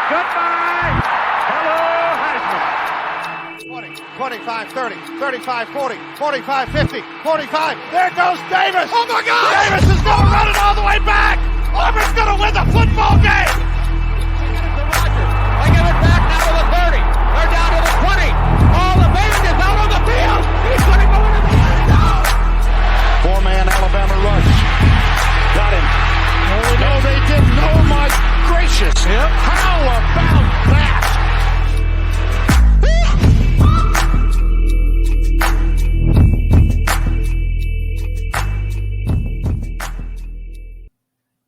Goodbye. Hello, Heisman. 20, 25, 30, 35, 40, 45, 50, 45. There goes Davis. Oh, my God. Davis is going to run it all the way back. Auburn's going to win the football game. They give it back now to the 30. They're down to the 20. All the band is out on the field. He's going to go into the end zone. Four-man Alabama rush. Got him. No, they didn't. Oh, my gracious. Yep. How about that?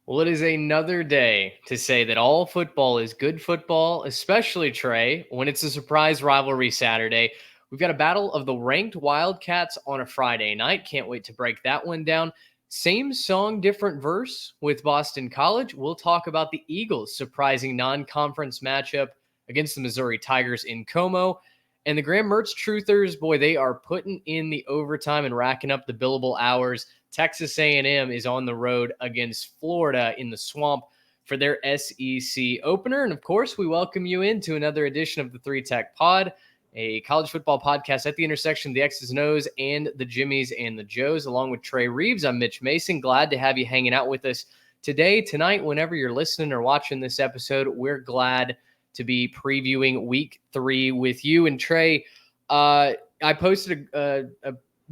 Well, it is another day to say that all football is good football, especially, Trey, when it's a surprise rivalry Saturday. We've got a battle of the ranked Wildcats on a Friday night. Can't wait to break that one down. Same song, different verse with Boston College. We'll talk about the Eagles' surprising non-conference matchup against the Missouri Tigers in Como. And the Graham Mertz Truthers, boy, they are putting in the overtime and racking up the billable hours. Texas A&M is on the road against Florida in the Swamp for their SEC opener. And, of course, we welcome you into another edition of the 3 Tech Pod, a college football podcast at the intersection of the X's and O's and the Jimmies and the Joes, along with Trey Reeves. I'm Mitch Mason. Glad to have you hanging out with us today, tonight, whenever you're listening or watching this episode. We're glad to be previewing Week 3 with you. And, Trey, I posted a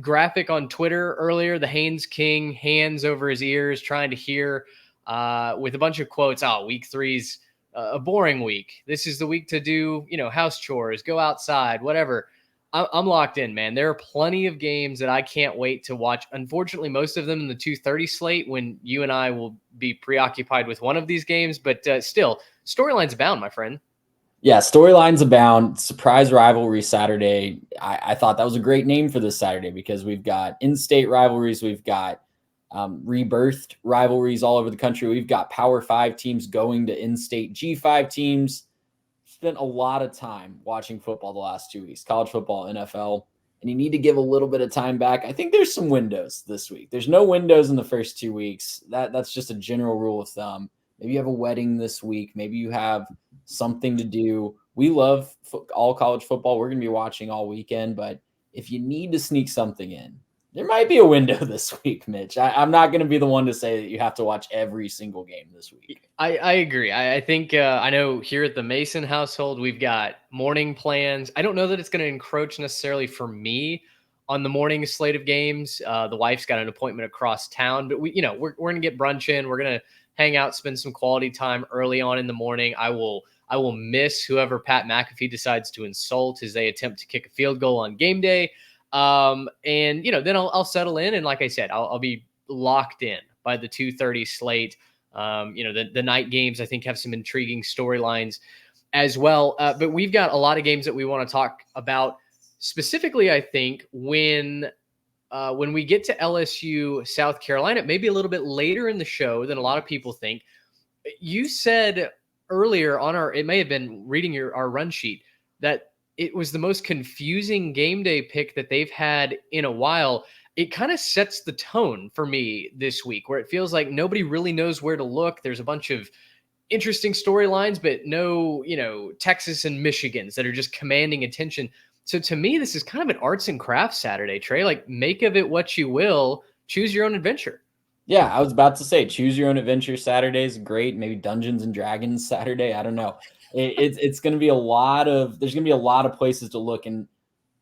graphic on Twitter earlier, the Haynes King, hands over his ears, trying to hear with a bunch of quotes. Oh, Week 3's a boring week. This is the week to do, house chores, go outside, whatever. I'm locked in, man. There are plenty of games that I can't wait to watch. Unfortunately, most of them in the 2:30 slate when you and I will be preoccupied with one of these games, but still, storylines abound, my friend. Yeah, storylines abound. Surprise rivalry Saturday. I thought that was a great name for this Saturday because we've got in-state rivalries. We've got rebirthed rivalries all over the country. We've got Power 5 teams going to in-state G5 teams. Spent a lot of time watching football the last 2 weeks, college football, NFL, and you need to give a little bit of time back. I think there's some windows this week. There's no windows in the first 2 weeks. That's just a general rule of thumb. Maybe you have a wedding this week. Maybe you have something to do. We love all college football. We're going to be watching all weekend, but if you need to sneak something in, there might be a window this week, Mitch. I'm not going to be the one to say that you have to watch every single game this week. I agree. I think I know here at the Mason household, we've got morning plans. I don't know that it's going to encroach necessarily for me on the morning slate of games. The wife's got an appointment across town, but we're going to get brunch in. We're going to hang out, spend some quality time early on in the morning. I will miss whoever Pat McAfee decides to insult as they attempt to kick a field goal on game day. And then I'll settle in. And like I said, I'll be locked in by the 2:30 slate. The night games, I think, have some intriguing storylines as well. But we've got a lot of games that we want to talk about specifically, I think, when we get to LSU, South Carolina, maybe a little bit later in the show than a lot of people think. You said earlier it may have been reading our run sheet, that it was the most confusing game day pick that they've had in a while. It kind of sets the tone for me this week, where it feels like nobody really knows where to look. There's a bunch of interesting storylines, but no, Texas and Michigans that are just commanding attention. So to me, this is kind of an arts and crafts Saturday, Trey. Like, make of it what you will. Choose your own adventure. Yeah, I was about to say, choose your own adventure Saturday is great. Maybe Dungeons and Dragons Saturday. I don't know. It's going to be there's going to be a lot of places to look. And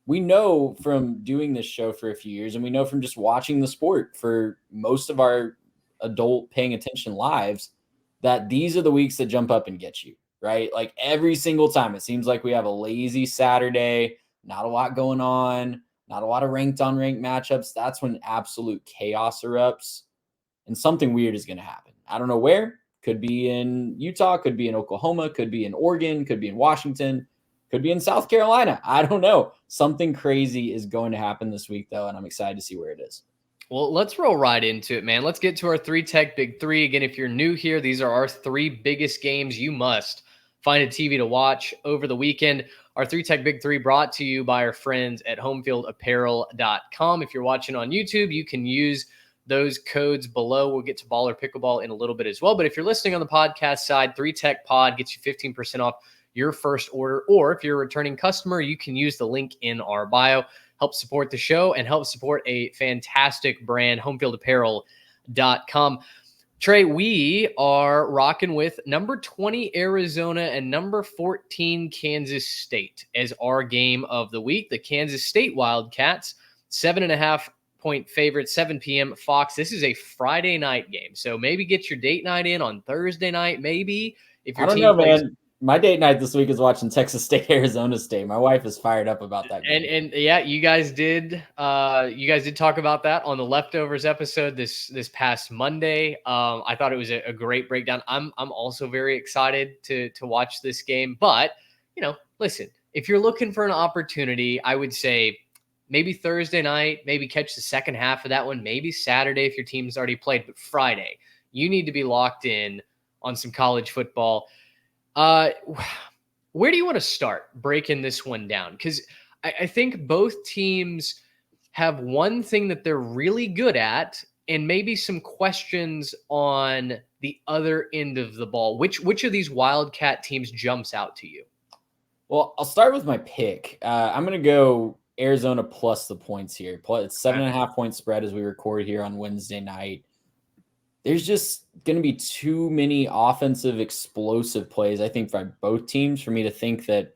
we know from doing this show for a few years, and we know from just watching the sport for most of our adult paying attention lives, that these are the weeks that jump up and get you, right? Like every single time, it seems like we have a lazy Saturday, not a lot going on, not a lot of ranked on ranked matchups. That's when absolute chaos erupts and something weird is going to happen. I don't know where. Could be in Utah, could be in Oklahoma, could be in Oregon, could be in Washington, could be in South Carolina. I don't know. Something crazy is going to happen this week, though, and I'm excited to see where it is. Well, let's roll right into it, man. Let's get to our 3 Tech Big 3. Again, if you're new here, these are our 3 biggest games you must find a TV to watch over the weekend. Our 3 Tech Big 3 brought to you by our friends at homefieldapparel.com. If you're watching on YouTube, you can use those codes below. We'll get to Baller Pickleball in a little bit as well. But if you're listening on the podcast side, 3Tech Pod gets you 15% off your first order. Or if you're a returning customer, you can use the link in our bio. Help support the show and help support a fantastic brand, homefieldapparel.com. Trey, we are rocking with number 20 Arizona and number 14 Kansas State as our game of the week. The Kansas State Wildcats, 7.5-point favorite, 7 p.m. Fox. This is a Friday night game, so maybe get your date night in on Thursday night. Maybe if your team plays. Man. My date night this week is watching Texas State, Arizona State. My wife is fired up about that game. And yeah, you guys did talk about that on the Leftovers episode this past Monday. I thought it was a great breakdown. I'm also very excited to watch this game. But, listen, if you're looking for an opportunity, I would say maybe Thursday night, maybe catch the second half of that one, maybe Saturday if your team's already played, but Friday, you need to be locked in on some college football. Where do you want to start breaking this one down? Because I think both teams have one thing that they're really good at and maybe some questions on the other end of the ball. Which of these Wildcat teams jumps out to you? Well, I'll start with my pick. I'm going to go Arizona plus the points here. It's 7.5-point spread as we record here on Wednesday night. There's just going to be too many offensive explosive plays, I think, for both teams for me to think that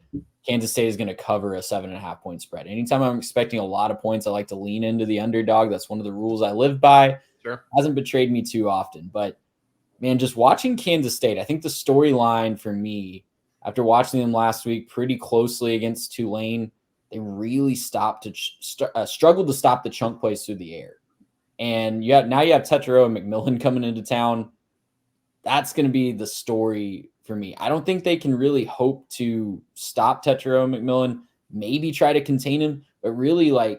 Kansas State is going to cover a 7.5-point spread. Anytime I'm expecting a lot of points, I like to lean into the underdog. That's one of the rules I live by. Sure. Hasn't betrayed me too often. But, man, just watching Kansas State, I think the storyline for me, after watching them last week pretty closely against Tulane, they really struggled to stop the chunk plays through the air. And now you have Tetairoa McMillan coming into town. That's going to be the story for me. I don't think they can really hope to stop Tetairoa McMillan, maybe try to contain him, but really,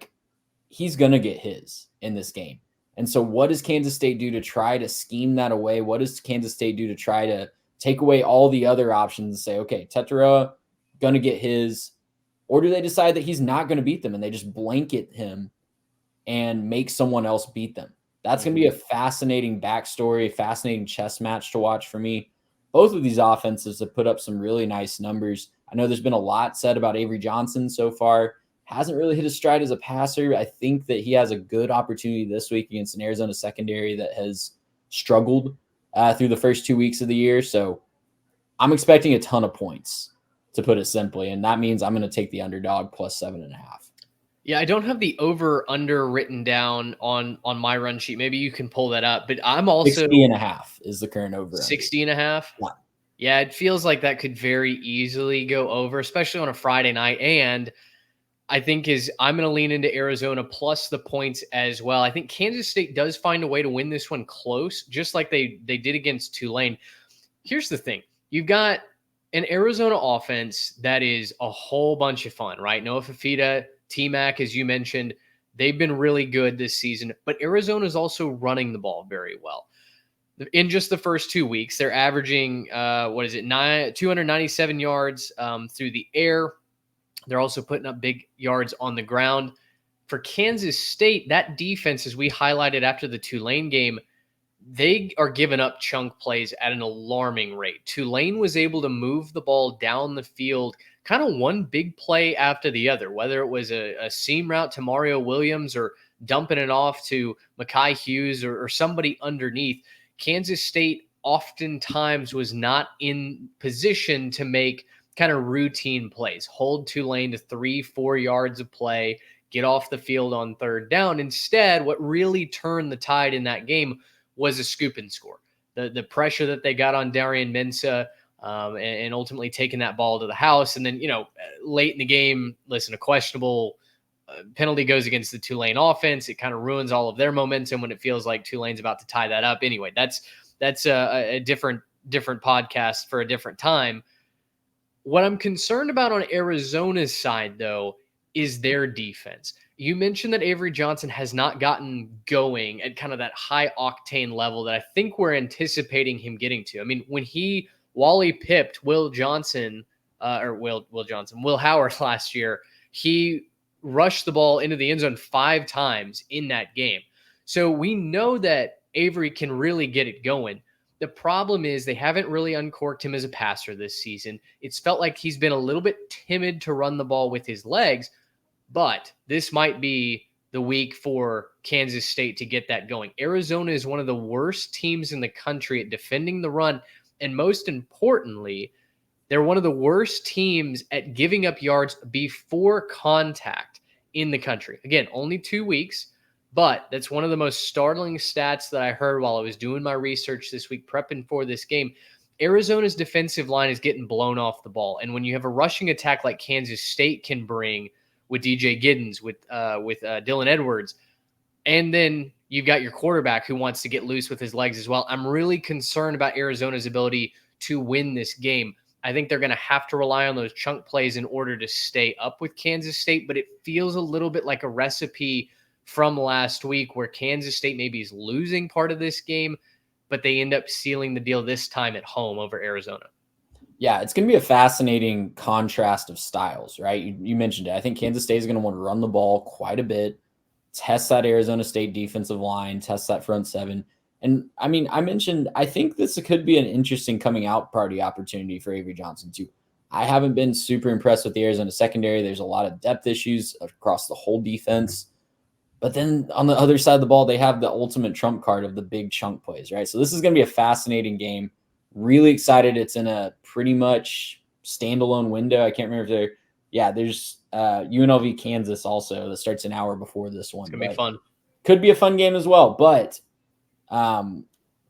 he's going to get his in this game. And so what does Kansas State do to try to scheme that away? What does Kansas State do to try to take away all the other options and say, okay, Tetairoa going to get his, or do they decide that he's not going to beat them and they just blanket him and make someone else beat them? That's going to be a fascinating backstory, fascinating chess match to watch for me. Both of these offenses have put up some really nice numbers. I know there's been a lot said about Avery Johnson so far. Hasn't really hit his stride as a passer. I think that he has a good opportunity this week against an Arizona secondary that has struggled through the first 2 weeks of the year. So I'm expecting a ton of points, to put it simply. And that means I'm going to take the underdog plus 7.5. Yeah, I don't have the over-under written down on my run sheet. Maybe you can pull that up. But I'm also 60.5 is the current over. 60.5? Yeah. Yeah, it feels like that could very easily go over, especially on a Friday night. And I think I'm going to lean into Arizona plus the points as well. I think Kansas State does find a way to win this one close, just like they did against Tulane. Here's the thing. You've got an Arizona offense that is a whole bunch of fun, right? Noah Fifita, T-Mac, as you mentioned, they've been really good this season, but Arizona is also running the ball very well. In just the first 2 weeks, they're averaging, 297 yards through the air. They're also putting up big yards on the ground. For Kansas State, that defense, as we highlighted after the Tulane game, they are giving up chunk plays at an alarming rate. Tulane was able to move the ball down the field, kind of one big play after the other, whether it was a seam route to Mario Williams or dumping it off to Mekhi Hughes or somebody underneath. Kansas State oftentimes was not in position to make kind of routine plays, hold Tulane to 3-4 yards of play, get off the field on third down. Instead, what really turned the tide in that game was a scoop and score. The pressure that they got on Darian Mensah and ultimately taking that ball to the house. And then, late in the game, a questionable penalty goes against the Tulane offense. It kind of ruins all of their momentum when it feels like Tulane's about to tie that up. Anyway, that's a different podcast for a different time. What I'm concerned about on Arizona's side, though, is their defense. You mentioned that Avery Johnson has not gotten going at kind of that high octane level that I think we're anticipating him getting to. I mean, when Wally pipped Will Howard last year, he rushed the ball into the end zone 5 times in that game. So we know that Avery can really get it going. The problem is they haven't really uncorked him as a passer this season. It's felt like he's been a little bit timid to run the ball with his legs, but this might be the week for Kansas State to get that going. Arizona is one of the worst teams in the country at defending the run, and most importantly, they're one of the worst teams at giving up yards before contact in the country. Again, only 2 weeks, but that's one of the most startling stats that I heard while I was doing my research this week, prepping for this game. Arizona's defensive line is getting blown off the ball. And when you have a rushing attack like Kansas State can bring with DJ Giddens, with Dylan Edwards, and then you've got your quarterback who wants to get loose with his legs as well, I'm really concerned about Arizona's ability to win this game. I think they're going to have to rely on those chunk plays in order to stay up with Kansas State, but it feels a little bit like a recipe from last week where Kansas State maybe is losing part of this game, but they end up sealing the deal this time at home over Arizona. Yeah, it's going to be a fascinating contrast of styles, right? You mentioned it. I think Kansas State is going to want to run the ball quite a bit, test that Arizona State defensive line, test that front seven. And I mean, I think this could be an interesting coming out party opportunity for Avery Johnson too. I haven't been super impressed with the Arizona secondary. There's a lot of depth issues across the whole defense. But then on the other side of the ball, they have the ultimate trump card of the big chunk plays, right? So this is going to be a fascinating game. Really excited. It's in a pretty much standalone window. I can't remember if there's UNLV Kansas also that starts an hour before this one. It's going to be fun. Could be a fun game as well, but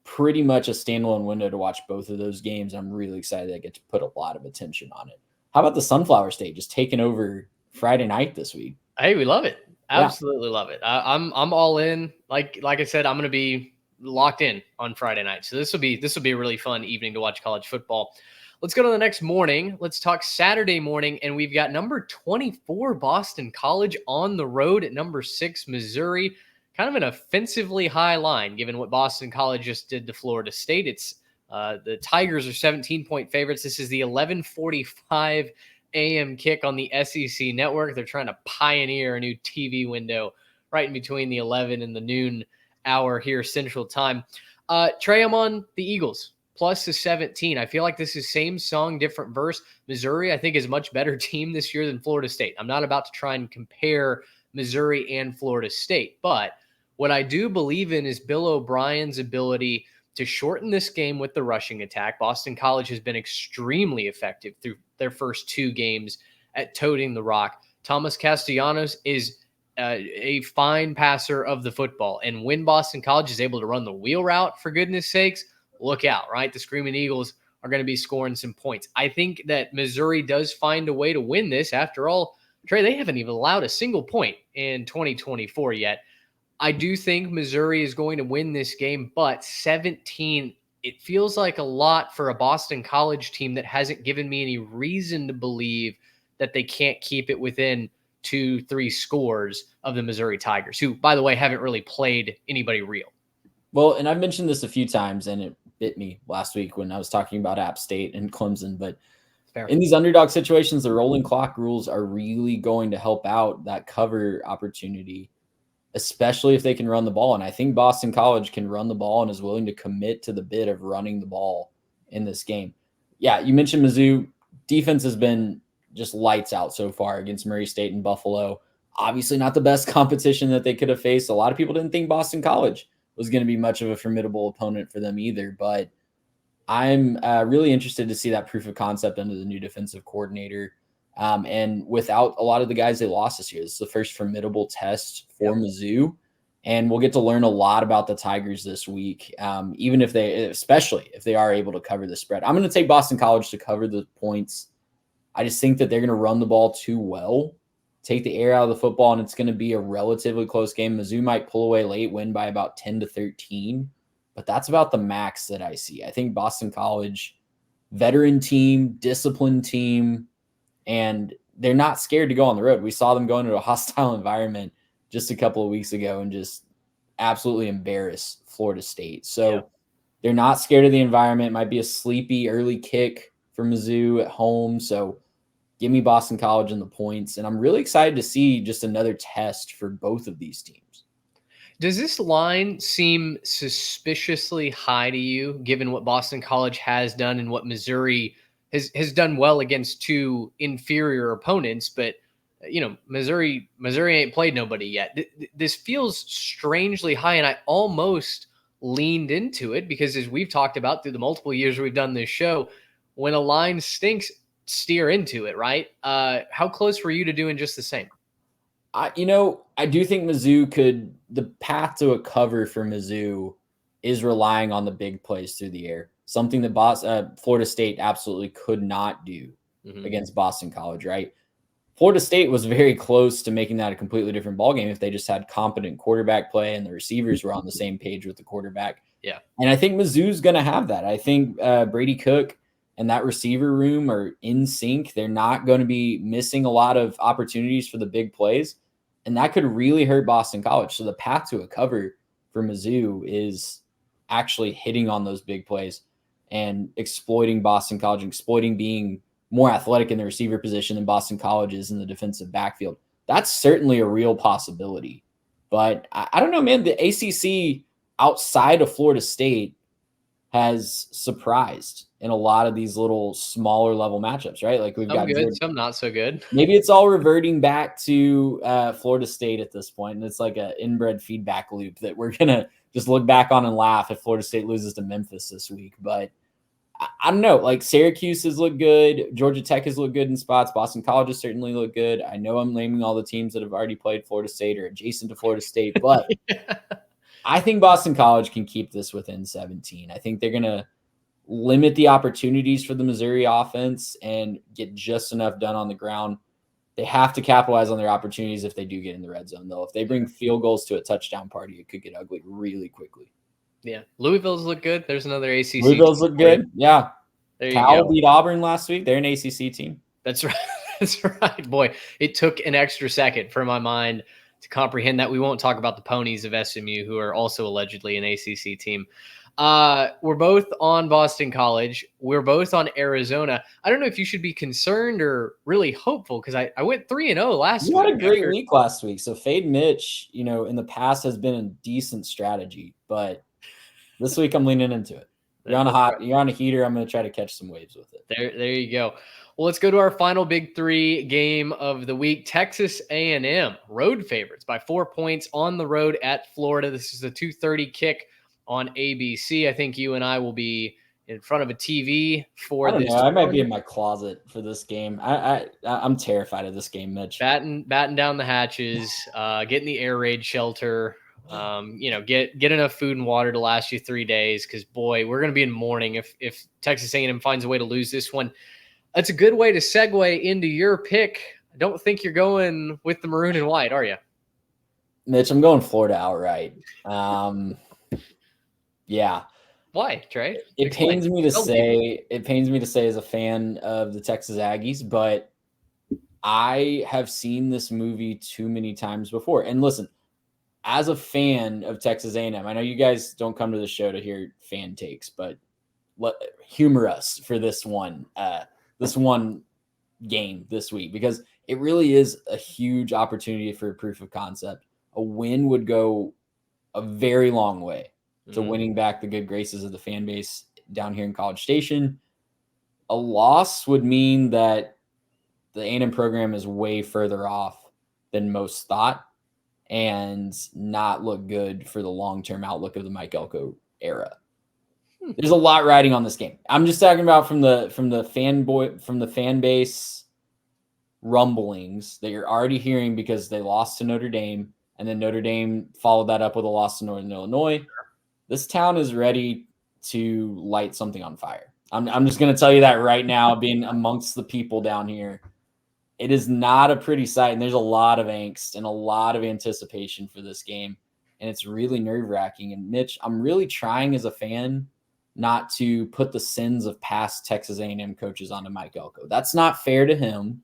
pretty much a standalone window to watch both of those games. I'm really excited that I get to put a lot of attention on it. How about the Sunflower State just taking over Friday night this week? Hey, we love it. Absolutely love it. I'm all in. Like I said, I'm going to be locked in on Friday night. So this will be a really fun evening to watch college football. Let's go to the next morning. Let's talk Saturday morning, and we've got number 24 Boston College on the road at number 6 Missouri. Kind of an offensively high line, given what Boston College just did to Florida State. It's the Tigers are 17-point favorites. This is the 11:45 a.m. kick on the SEC network. They're trying to pioneer a new TV window right in between the 11 and the noon hour here Central Time. Trey, I'm on the Eagles plus the 17. I feel like this is same song, different verse. Missouri, I think, is a much better team this year than Florida State. I'm not about to try and compare Missouri and Florida State, but what I do believe in is Bill O'Brien's ability to shorten this game with the rushing attack. Boston College has been extremely effective through their first 2 games at toting the rock. Thomas Castellanos is a fine passer of the football. And when Boston College is able to run the wheel route, for goodness sakes, look out, right? The Screaming Eagles are going to be scoring some points. I think that Missouri does find a way to win this. After all, Trey, they haven't even allowed a single point in 2024 yet. I do think Missouri is going to win this game, but 17, it feels like a lot for a Boston College team that hasn't given me any reason to believe that they can't keep it within 2-3 scores of the Missouri Tigers, who, by the way, haven't really played anybody real. Well, and I've mentioned this a few times, and it bit me last week when I was talking about App State and Clemson, but in these underdog situations, the rolling clock rules are really going to help out that cover opportunity, especially if they can run the ball. And I think Boston College can run the ball and is willing to commit to the bit of running the ball in this game. Yeah, you mentioned Mizzou. Defense has been just lights out so far against Murray State and Buffalo. Obviously not the best competition that they could have faced. A lot of people didn't think Boston College was going to be much of a formidable opponent for them either. But I'm really interested to see that proof of concept under the new defensive coordinator. And without a lot of the guys they lost this year, this is the first formidable test for Mizzou. And we'll get to learn a lot about the Tigers this week, especially if they are able to cover the spread. I'm going to take Boston College to cover the points. I just think that they're going to run the ball too well, take the air out of the football, and it's going to be a relatively close game. Mizzou might pull away late, win by about 10-13, but that's about the max that I see. I think Boston College, veteran team, disciplined team, and they're not scared to go on the road. We saw them go into a hostile environment just a couple of weeks ago and just absolutely embarrass Florida State. So they're not scared of the environment. It might be a sleepy early kick for Mizzou at home. So give me Boston College and the points. And I'm really excited to see just another test for both of these teams. Does this line seem suspiciously high to you, given what Boston College has done and what Missouri has done well against two inferior opponents? But Missouri ain't played nobody yet. This feels strangely high, and I almost leaned into it because, as we've talked about through the multiple years we've done this show, when a line stinks, steer into it, right? How close were you to doing just the same? I do think Mizzou the path to a cover for Mizzou is relying on the big plays through the air, something that Florida State absolutely could not do against Boston College, right? Florida State was very close to making that a completely different ballgame if they just had competent quarterback play and the receivers were on the same page with the quarterback. Yeah. And I think Mizzou's going to have that. I think Brady Cook and that receiver room are in sync. They're not going to be missing a lot of opportunities for the big plays. And that could really hurt Boston College. So the path to a cover for Mizzou is actually hitting on those big plays and exploiting Boston College, exploiting being more athletic in the receiver position than Boston College is in the defensive backfield. That's certainly a real possibility. But I don't know, man. The ACC outside of Florida State has surprised in a lot of these little smaller level matchups, right? Like we've got good, some not so good. Maybe it's all reverting back to Florida State at this point, and it's like an inbred feedback loop that we're gonna just look back on and laugh if Florida State loses to Memphis this week. But I don't know. Like Syracuse has looked good, Georgia Tech has looked good in spots, Boston College has certainly looked good. I know I'm naming all the teams that have already played Florida State or adjacent to Florida State, but I think Boston College can keep this within 17. I think they're going to limit the opportunities for the Missouri offense and get just enough done on the ground. They have to capitalize on their opportunities if they do get in the red zone, though. If they bring field goals to a touchdown party, it could get ugly really quickly. Yeah. Louisville's look good. There's another ACC. Louisville's look good. Yeah. There you Cal go. beat Auburn last week. They're an ACC team. That's right. That's right. Boy, it took an extra second for my mind to comprehend that. We won't talk about the ponies of SMU, who are also allegedly an ACC team. We're both on Boston College. We're both on Arizona. I don't know if you should be concerned or really hopeful because I went 3-0 last week. You had a great week last week. So fade Mitch, in the past has been a decent strategy, but this week I'm leaning into it. You're on a heater. I'm going to try to catch some waves with it. There you go. Well, let's go to our final Big Three game of the week. Texas A&M, road favorites by 4 points on the road at Florida. This is a 2:30 kick on ABC. I think you and I will be in front of a TV for this. I might be in my closet for this game. I'm terrified of this game, Mitch. Batten down the hatches, get in the air raid shelter. Get enough food and water to last you 3 days. Because boy, we're going to be in mourning if Texas A&M finds a way to lose this one. That's a good way to segue into your pick. I don't think you're going with the maroon and white, are you? Mitch, I'm going Florida outright. Yeah. Why, Trey? It pains me to say as a fan of the Texas Aggies, but I have seen this movie too many times before. And listen, as a fan of Texas A&M, I know you guys don't come to the show to hear fan takes, but humor us for this one game this week, because it really is a huge opportunity for a proof of concept. A win would go a very long way to winning back the good graces of the fan base down here in College Station. A loss would mean that the A&M program is way further off than most thought and not look good for the long-term outlook of the Mike Elko era. There's a lot riding on this game. I'm just talking about from the fan base rumblings that you're already hearing because they lost to Notre Dame, and then Notre Dame followed that up with a loss to Northern Illinois. This town is ready to light something on fire. I'm just going to tell you that right now, being amongst the people down here. It is not a pretty sight, and there's a lot of angst and a lot of anticipation for this game, and it's really nerve-wracking. And Mitch, I'm really trying as a fan not to put the sins of past Texas A&M coaches onto Mike Elko. That's not fair to him.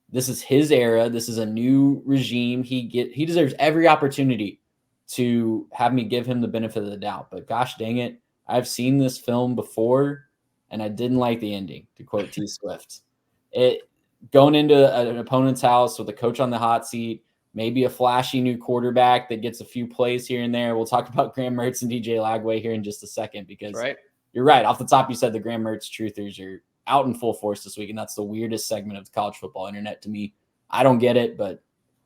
This is his era. This is a new regime. He deserves every opportunity to have me give him the benefit of the doubt. But gosh dang it, I've seen this film before, and I didn't like the ending, to quote T. Swift. Going into an opponent's house with a coach on the hot seat, maybe a flashy new quarterback that gets a few plays here and there. We'll talk about Graham Mertz and DJ Lagway here in just a second, because you're right. Off the top, you said the Graham Mertz truthers are out in full force this week, and that's the weirdest segment of the college football internet to me. I don't get it, but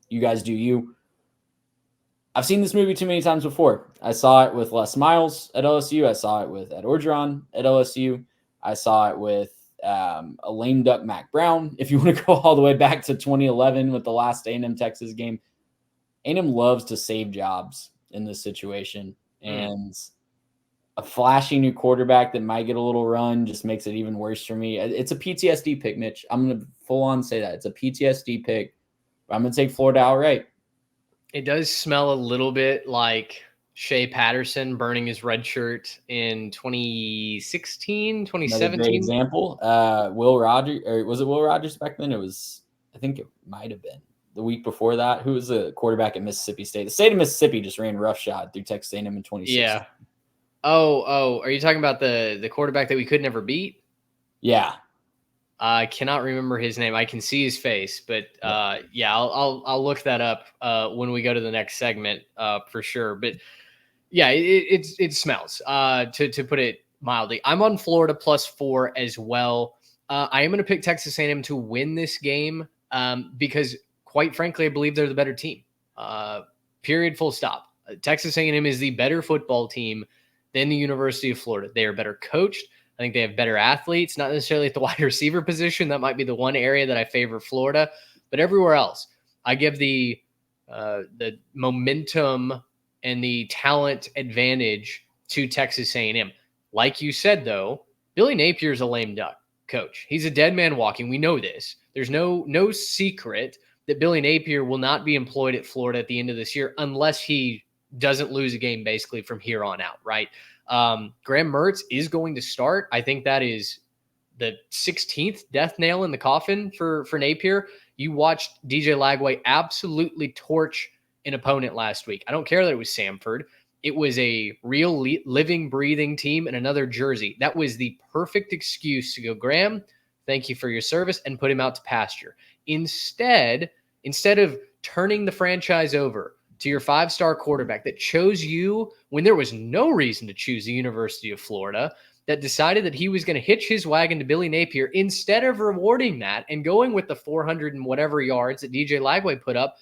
you guys do you. I've seen this movie too many times before. I saw it with Les Miles at LSU. I saw it with Ed Orgeron at LSU. I saw it with a lame duck Mac Brown. If you want to go all the way back to 2011 with the last A&M Texas game, A&M loves to save jobs in this situation. And a flashy new quarterback that might get a little run just makes it even worse for me. It's a PTSD pick, Mitch. I'm going to full on say that. It's a PTSD pick. But I'm going to take Florida outright. It does smell a little bit like Shea Patterson burning his red shirt in 2016, 2017. Another great example. Will Rogers, or was it Will Rogers back then? I think it might have been the week before that. Who was the quarterback at Mississippi State? The state of Mississippi just ran roughshod through Texas A&M in 2016. Yeah. Oh, are you talking about the quarterback that we could never beat? Yeah. I cannot remember his name. I can see his face, but I'll look that up when we go to the next segment for sure. But yeah, it smells to put it mildly. I'm on Florida +4 as well. I am going to pick Texas A&M to win this game because, quite frankly, I believe they're the better team. Period. Full stop. Texas A&M is the better football team than the University of Florida. They are better coached. I think they have better athletes, not necessarily at the wide receiver position. That might be the one area that I favor Florida, but everywhere else, I give the momentum and the talent advantage to Texas A&M. Like you said, though, Billy Napier's a lame duck coach. He's a dead man walking. We know this. There's no secret that Billy Napier will not be employed at Florida at the end of this year unless he doesn't lose a game basically from here on out, right? Graham Mertz is going to start. I think that is the 16th death nail in the coffin for Napier. You watched DJ Lagway absolutely torch an opponent last week. I don't care that it was Samford. It was a real living, breathing team in another jersey. That was the perfect excuse to go, Graham, thank you for your service, and put him out to pasture. Instead of turning the franchise over to your 5-star quarterback that chose you when there was no reason to choose the University of Florida, that decided that he was going to hitch his wagon to Billy Napier, instead of rewarding that and going with the 400 and whatever yards that DJ Lagway put up,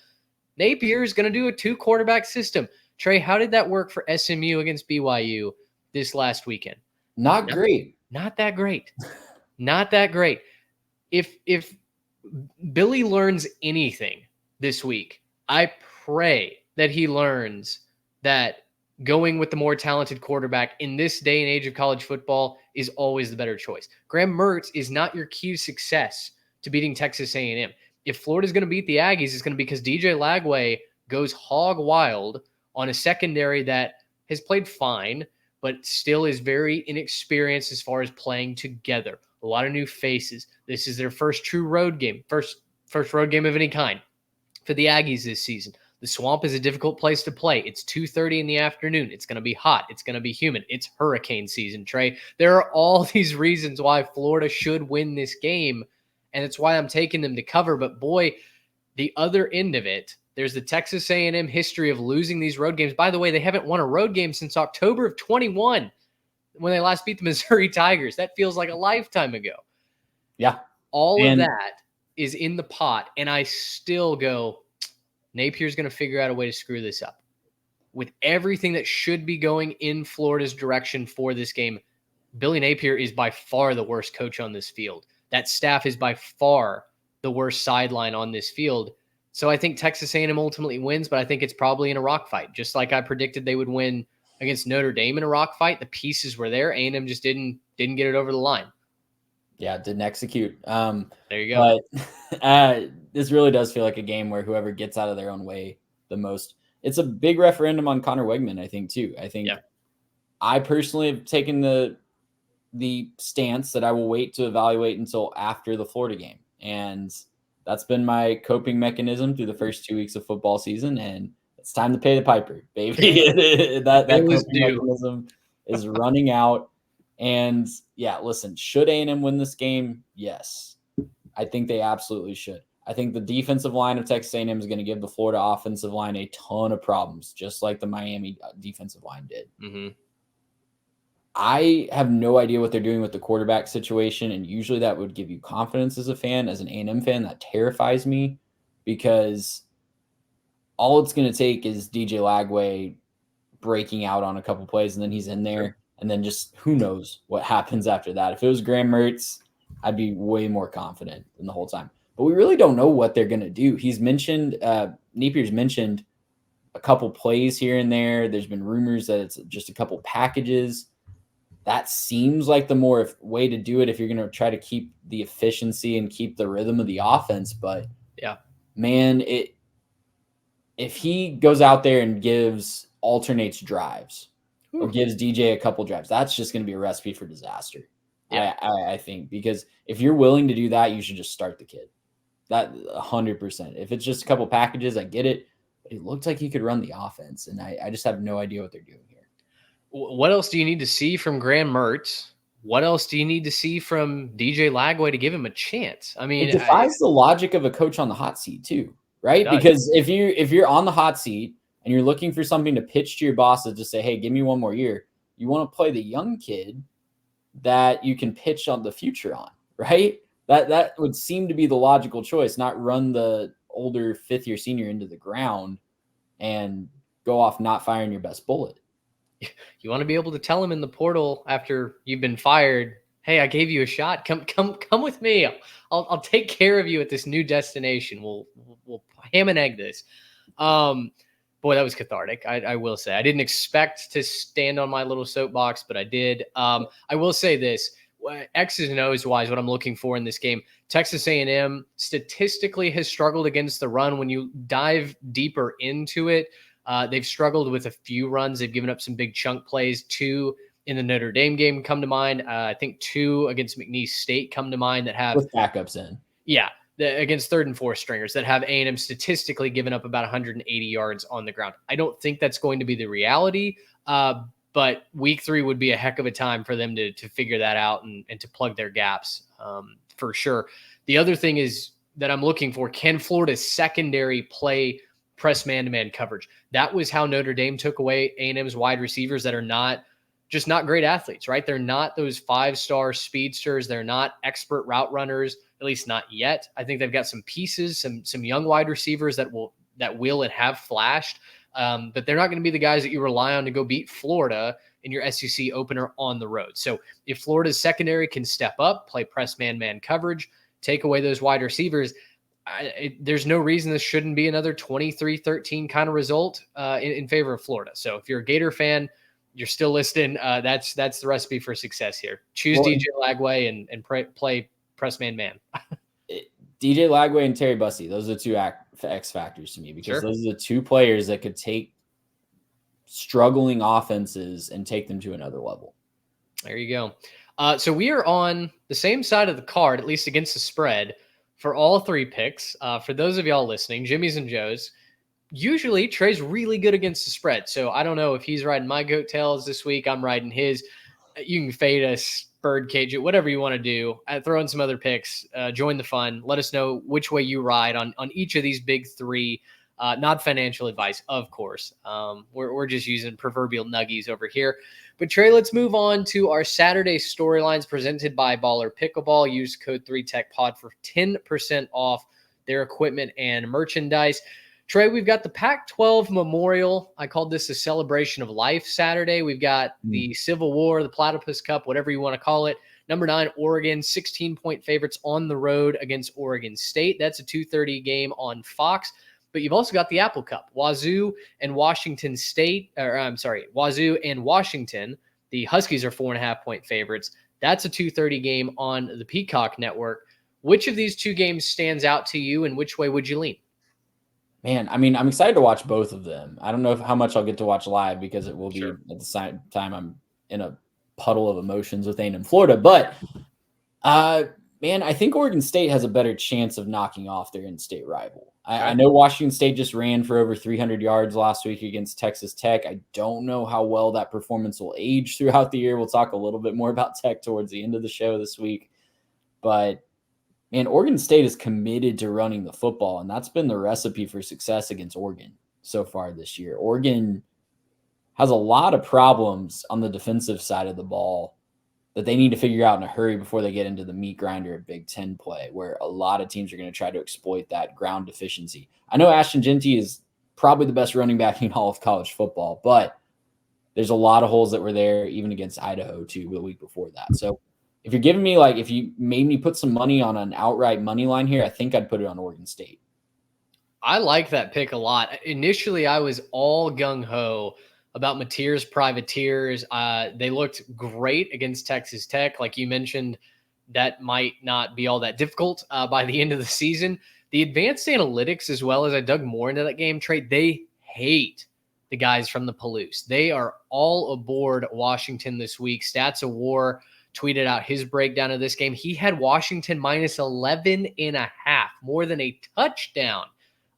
Napier is going to do a 2-quarterback system. Trey, how did that work for SMU against BYU this last weekend? Not great. Not that great. Not that great. If Billy learns anything this week, I pray that he learns that going with the more talented quarterback in this day and age of college football is always the better choice. Graham Mertz is not your key to success to beating Texas A&M. If Florida's going to beat the Aggies, it's going to be because DJ Lagway goes hog wild on a secondary that has played fine, but still is very inexperienced as far as playing together. A lot of new faces. This is their first true road game, first road game of any kind for the Aggies this season. The Swamp is a difficult place to play. It's 2:30 in the afternoon. It's going to be hot. It's going to be humid. It's hurricane season, Trey. There are all these reasons why Florida should win this game, and it's why I'm taking them to cover. But boy, the other end of it, there's the Texas A&M history of losing these road games. By the way, they haven't won a road game since October of 21 when they last beat the Missouri Tigers. That feels like a lifetime ago. Yeah. All of that is in the pot, and I still go, Napier's going to figure out a way to screw this up. With everything that should be going in Florida's direction for this game, Billy Napier is by far the worst coach on this field. That staff is by far the worst sideline on this field. So I think Texas A&M ultimately wins, but I think it's probably in a rock fight. Just like I predicted they would win against Notre Dame in a rock fight. The pieces were there. A&M just didn't get it over the line. Yeah, didn't execute. There you go. But this really does feel like a game where whoever gets out of their own way the most. It's a big referendum on Connor Wegman, I think, too. I think I personally have taken the stance that I will wait to evaluate until after the Florida game. And that's been my coping mechanism through the first 2 weeks of football season. And it's time to pay the piper, baby. that coping mechanism is running out. And yeah, listen, should A&M win this game? Yes, I think they absolutely should. I think the defensive line of Texas A&M is going to give the Florida offensive line a ton of problems, just like the Miami defensive line did. Mm-hmm. I have no idea what they're doing with the quarterback situation, and usually that would give you confidence as a fan. As an A&M fan, that terrifies me because all it's going to take is DJ Lagway breaking out on a couple plays, and then he's in there, and then just who knows what happens after that. If it was Graham Mertz, I'd be way more confident than the whole time. But we really don't know what they're going to do. He's mentioned, Napier's mentioned a couple plays here and there. There's been rumors that it's just a couple packages. That seems like the more way to do it if you're going to try to keep the efficiency and keep the rhythm of the offense. But yeah, man, if he goes out there and alternates drives or gives DJ a couple drives, that's just going to be a recipe for disaster. Yeah. I think, because if you're willing to do that, you should just start the kid. That 100%. If it's just a couple packages, I get it. But it looked like he could run the offense, and I just have no idea what they're doing here. What else do you need to see from Graham Mertz? What else do you need to see from DJ Lagway to give him a chance? I mean, it defies the logic of a coach on the hot seat too, right? Because if you're on the hot seat and you're looking for something to pitch to your bosses to say, hey, give me one more year, you want to play the young kid that you can pitch on the future on, right? That would seem to be the logical choice, not run the older fifth-year senior into the ground and go off not firing your best bullet. You want to be able to tell him in the portal after you've been fired, hey, I gave you a shot. Come with me. I'll take care of you at this new destination. We'll ham and egg this. Boy, that was cathartic. I will say I didn't expect to stand on my little soapbox, but I did. I will say this. X's and O's wise, what I'm looking for in this game, Texas A&M statistically has struggled against the run. When you dive deeper into it, they've struggled with a few runs. They've given up some big chunk plays. 2 in the Notre Dame game come to mind. I think 2 against McNeese State come to mind that have with backups in. Yeah, against third and fourth stringers that have A&M statistically given up about 180 yards on the ground. I don't think that's going to be the reality. But week 3 would be a heck of a time for them to figure that out and to plug their gaps for sure. The other thing is that I'm looking for, can Florida's secondary play press man-to-man coverage? That was how Notre Dame took away A&M's wide receivers that are not great athletes, right? They're not those 5-star speedsters. They're not expert route runners, at least not yet. I think they've got some pieces, some young wide receivers that will and have flashed. But they're not going to be the guys that you rely on to go beat Florida in your SEC opener on the road. So if Florida's secondary can step up, play press man-man coverage, take away those wide receivers, there's no reason this shouldn't be another 23-13 kind of result in favor of Florida. So if you're a Gator fan, you're still listening. That's the recipe for success here. Choose DJ Lagway and play press man-man. DJ Lagway and Terry Bussey, those are the 2 X factors to me, because those are the 2 players that could take struggling offenses and take them to another level. There you go. So we are on the same side of the card, at least against the spread, for all 3 picks. For those of y'all listening, Jimmy's and Joe's, usually Trey's really good against the spread. So I don't know if he's riding my coattails this week. I'm riding his. You can fade us, birdcage it, whatever you want to do. Throw in some other picks. Join the fun. Let us know which way you ride on each of these big 3. Not financial advice, of course. We're just using proverbial nuggies over here. But Trey, let's move on to our Saturday storylines presented by Baller Pickleball. Use code 3TechPod for 10% off their equipment and merchandise. Trey, we've got the Pac-12 Memorial. I called this a celebration of life Saturday. We've got the Civil War, the Platypus Cup, whatever you want to call it. Number 9, Oregon, 16-point favorites on the road against Oregon State. That's a 2:30 game on Fox. But you've also got the Apple Cup, Wazoo and Washington State. Wazoo and Washington. The Huskies are 4.5-point favorites. That's a 2:30 game on the Peacock Network. Which of these 2 games stands out to you, and which way would you lean? Man, I mean, I'm excited to watch both of them. I don't know how much I'll get to watch live because it will be at the same time I'm in a puddle of emotions with A&M Florida. But, man, I think Oregon State has a better chance of knocking off their in-state rival. I know Washington State just ran for over 300 yards last week against Texas Tech. I don't know how well that performance will age throughout the year. We'll talk a little bit more about Tech towards the end of the show this week. But man, Oregon State is committed to running the football, and that's been the recipe for success against Oregon so far this year. Oregon has a lot of problems on the defensive side of the ball that they need to figure out in a hurry before they get into the meat grinder of Big Ten play, where a lot of teams are going to try to exploit that ground deficiency. I know Ashton Jeanty is probably the best running back in all of college football, but there's a lot of holes that were there even against Idaho too the week before that. So if you're giving me, like, if you made me put some money on an outright money line here, I think I'd put it on Oregon State. I like that pick a lot. Initially, I was all gung-ho about Mateer's Privateers. They looked great against Texas Tech. Like you mentioned, that might not be all that difficult by the end of the season. The advanced analytics, as well as I dug more into that game, Trey, they hate the guys from the Palouse. They are all aboard Washington this week. Stats of War tweeted out his breakdown of this game. He had Washington minus 11.5, more than a touchdown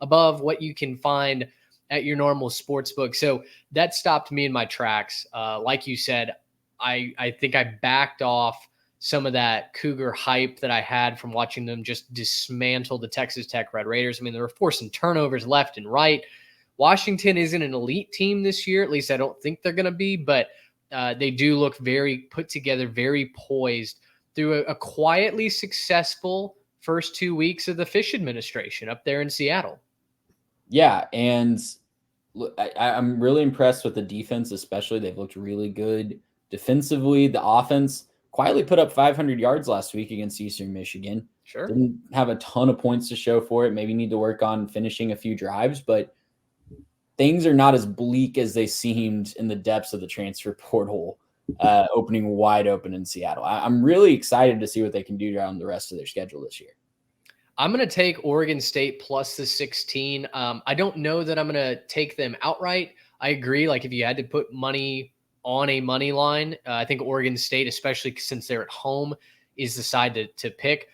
above what you can find at your normal sports book. So that stopped me in my tracks. Like you said, I think I backed off some of that Cougar hype that I had from watching them just dismantle the Texas Tech Red Raiders. I mean, they were forcing turnovers left and right. Washington isn't an elite team this year. At least I don't think they're going to be, but they do look very put together, very poised through a quietly successful first 2 weeks of the Fish administration up there in Seattle. Yeah, and I'm really impressed with the defense, especially. They've looked really good defensively. The offense quietly put up 500 yards last week against Eastern Michigan. Sure. Didn't have a ton of points to show for it. Maybe need to work on finishing a few drives, but things are not as bleak as they seemed in the depths of the transfer portal, opening wide open in Seattle. I'm really excited to see what they can do around the rest of their schedule this year. I'm going to take Oregon State plus the 16. I don't know that I'm going to take them outright. I agree. Like, if you had to put money on a money line, I think Oregon State, especially since they're at home, is the side to pick.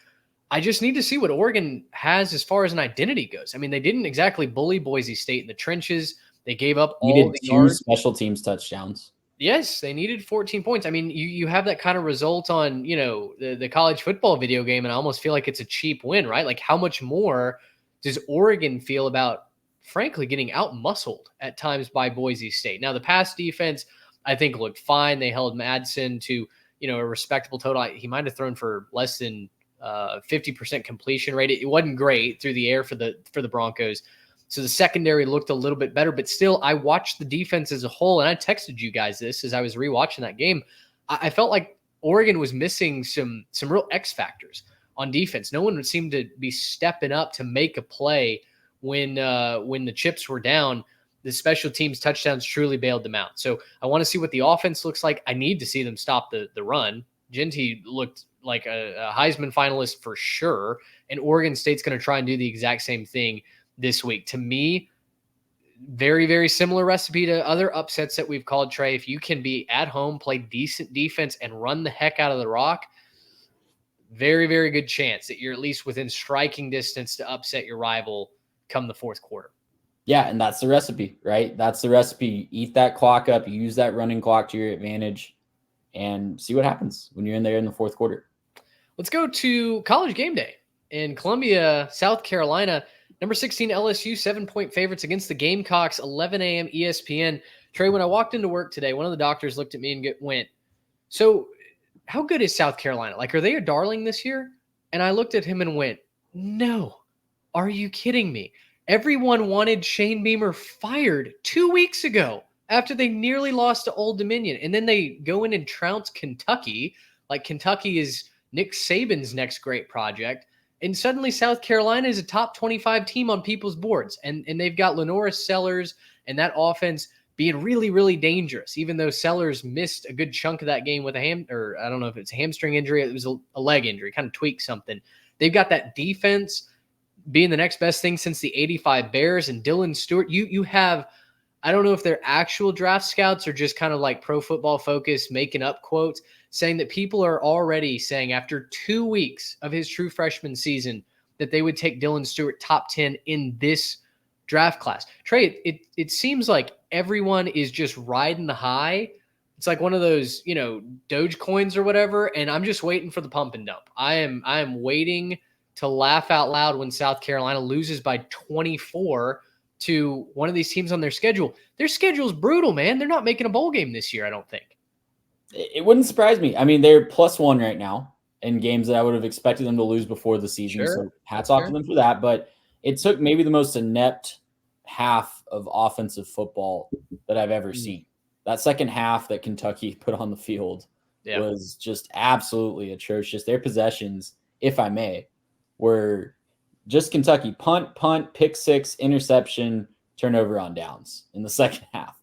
I just need to see what Oregon has as far as an identity goes. I mean, they didn't exactly bully Boise State in the trenches. They gave up all the yards. Special teams touchdowns. Yes, they needed 14 points. I mean, you have that kind of result on, the college football video game, and I almost feel like it's a cheap win, right? Like, how much more does Oregon feel about, frankly, getting out-muscled at times by Boise State? Now, the pass defense, I think, looked fine. They held Madsen to, a respectable total. He might have thrown for less than 50% completion rate. It wasn't great through the air for the Broncos. So the secondary looked a little bit better, but still, I watched the defense as a whole, and I texted you guys this as I was rewatching that game. I felt like Oregon was missing some real X factors on defense. No one seemed to be stepping up to make a play when the chips were down. The special teams touchdowns truly bailed them out. So I want to see what the offense looks like. I need to see them stop the run. Jeanty looked like a Heisman finalist for sure, and Oregon State's going to try and do the exact same thing this week. To me, very, very similar recipe to other upsets that we've called, Trey. If you can be at home, play decent defense, and run the heck out of the rock, very, very good chance that you're at least within striking distance to upset your rival come the fourth quarter. Yeah, and that's the recipe, right? That's the recipe. Eat that clock up, use that running clock to your advantage, and see what happens when you're in there in the fourth quarter. Let's go to College Game Day in Columbia, South Carolina. Number 16 LSU, 7-point favorites against the Gamecocks, 11 a.m. ESPN. Trey, when I walked into work today, one of the doctors looked at me and went, "So how good is South Carolina? Like, are they a darling this year?" And I looked at him and went, "No. Are you kidding me? Everyone wanted Shane Beamer fired 2 weeks ago after they nearly lost to Old Dominion. And then they go in and trounce Kentucky, like Kentucky is Nick Saban's next great project. And suddenly South Carolina is a top 25 team on people's boards. And they've got Lenora Sellers and that offense being really, really dangerous, even though Sellers missed a good chunk of that game with I don't know if it's a hamstring injury. It was a leg injury, kind of tweaked something. They've got that defense being the next best thing since the 85 Bears and Dylan Stewart. You have, I don't know if they're actual draft scouts or just kind of like Pro Football Focus making up quotes, saying that people are already saying after 2 weeks of his true freshman season that they would take Dylan Stewart top 10 in this draft class. Trey, it seems like everyone is just riding the high. It's like one of those, Doge coins or whatever, and I'm just waiting for the pump and dump. I am waiting to laugh out loud when South Carolina loses by 24 to one of these teams on their schedule. Their schedule's brutal, man. They're not making a bowl game this year, I don't think. It wouldn't surprise me. I mean, they're +1 right now in games that I would have expected them to lose before the season. Sure. So hats off to them for that. But it took maybe the most inept half of offensive football that I've ever seen. That second half that Kentucky put on the field was just absolutely atrocious. Their possessions, if I may, were just Kentucky punt, pick six, interception, turnover on downs in the second half.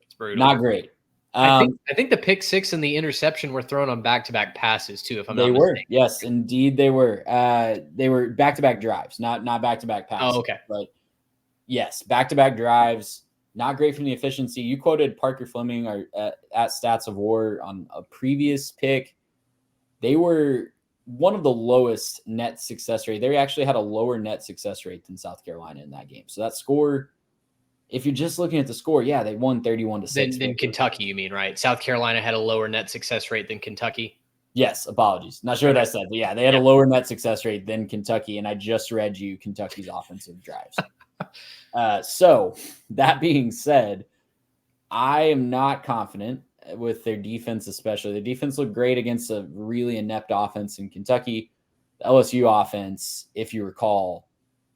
It's brutal. Not great. I think the pick six and the interception were thrown on back-to-back passes too, if I'm not mistaken. They were. Yes, indeed they were. They were back-to-back drives, not back-to-back passes. Oh, okay. But yes, back-to-back drives, not great from the efficiency. You quoted Parker Fleming at Stats of War on a previous pick. They were one of the lowest net success rate. They actually had a lower net success rate than South Carolina in that game. So that score, if you're just looking at the score, yeah, they won 31-6. Than Kentucky, you mean, right? South Carolina had a lower net success rate than Kentucky. Yes, apologies. Not sure what I said, but yeah, they had a lower net success rate than Kentucky, and I just read you Kentucky's offensive drives. So that being said, I am not confident with their defense, especially. The defense looked great against a really inept offense in Kentucky. The LSU offense, if you recall,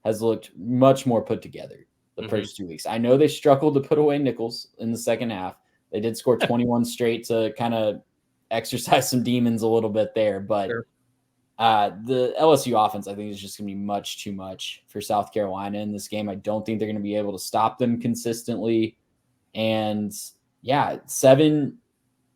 has looked much more put together the first 2 weeks. I know they struggled to put away Nichols in the second half. They did score 21 straight to kind of exercise some demons a little bit there, but the LSU offense, I think, is just going to be much too much for South Carolina in this game. I don't think they're going to be able to stop them consistently. And yeah, 7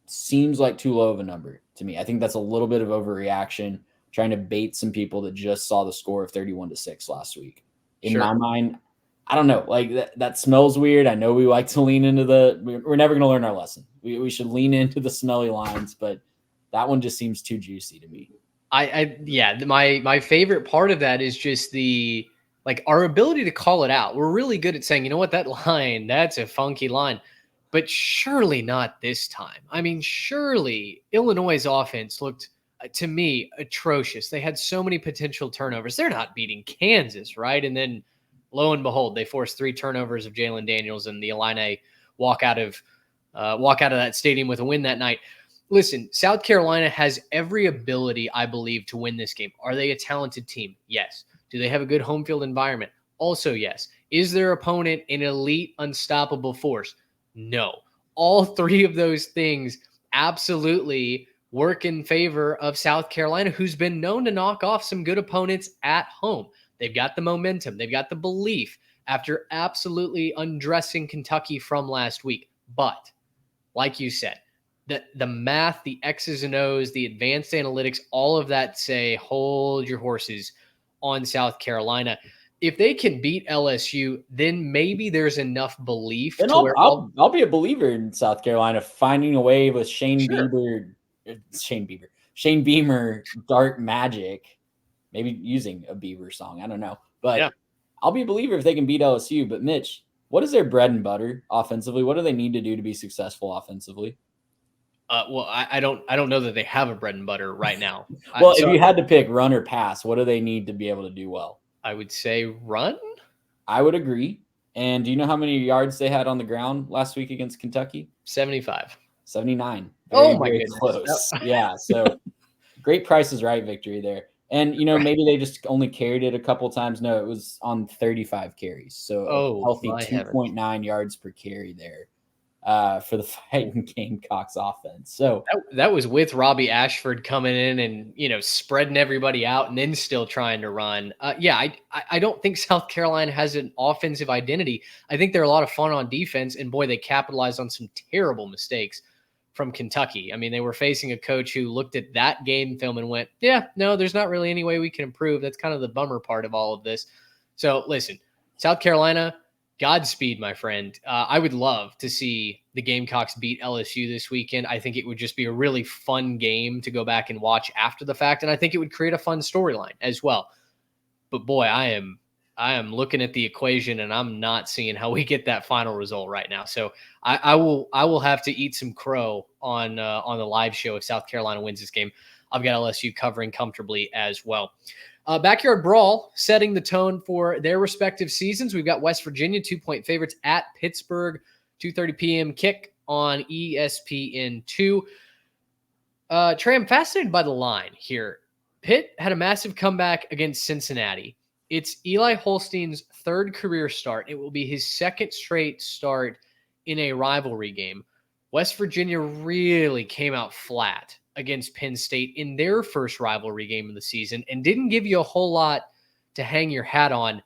seems like too low of a number to me. I think that's a little bit of overreaction, trying to bait some people that just saw the score of 31-6 last week. In my mind, I don't know. Like that smells weird. I know we like to lean into we're never going to learn our lesson. We should lean into the smelly lines, but that one just seems too juicy to me. My favorite part of that is just our ability to call it out. We're really good at saying, you know what, that line, that's a funky line, but surely not this time. I mean, surely Illinois' offense looked, to me, atrocious. They had so many potential turnovers. They're not beating Kansas, right? And then lo and behold, they forced 3 turnovers of Jalen Daniels, and the Illini walk out of that stadium with a win that night. Listen, South Carolina has every ability, I believe, to win this game. Are they a talented team? Yes. Do they have a good home field environment? Also, yes. Is their opponent an elite, unstoppable force? No. All 3 of those things absolutely work in favor of South Carolina, who's been known to knock off some good opponents at home. They've got the momentum. They've got the belief after absolutely undressing Kentucky from last week. But, like you said, the math, the X's and O's, the advanced analytics, all of that say hold your horses on South Carolina. If they can beat LSU, then maybe there's enough belief. And I'll be a believer in South Carolina finding a way with Shane Beamer, dark magic, maybe using a Bieber song. I don't know, but I'll be a believer if they can beat LSU. But Mitch, what is their bread and butter offensively? What do they need to do to be successful offensively? I don't know that they have a bread and butter right now. If you had to pick run or pass, what do they need to be able to do well? I would say run. I would agree. And do you know how many yards they had on the ground last week against Kentucky? 75. 79. My goodness. Close. Yeah. So great Price is Right victory there. And, maybe they just only carried it a couple times. No, it was on 35 carries. So a healthy 2.9 yards per carry there. For the Fighting Gamecocks offense. So that was with Robbie Ashford coming in and, spreading everybody out and then still trying to run. I don't think South Carolina has an offensive identity. I think they're a lot of fun on defense, and boy, they capitalized on some terrible mistakes from Kentucky. I mean, they were facing a coach who looked at that game film and went, no, there's not really any way we can improve. That's kind of the bummer part of all of this. So listen, South Carolina, Godspeed, my friend. I would love to see the Gamecocks beat LSU this weekend. I think it would just be a really fun game to go back and watch after the fact, and I think it would create a fun storyline as well. But boy, I am looking at the equation, and I'm not seeing how we get that final result right now. So I will have to eat some crow on the live show if South Carolina wins this game. I've got LSU covering comfortably as well. Backyard Brawl setting the tone for their respective seasons. We've got West Virginia 2-point favorites at Pittsburgh, 2:30 p.m. kick on ESPN2. Trey, I'm fascinated by the line here. Pitt had a massive comeback against Cincinnati. It's Eli Holstein's third career start. It will be his second straight start in a rivalry game. West Virginia really came out flat against Penn State in their first rivalry game of the season and didn't give you a whole lot to hang your hat on.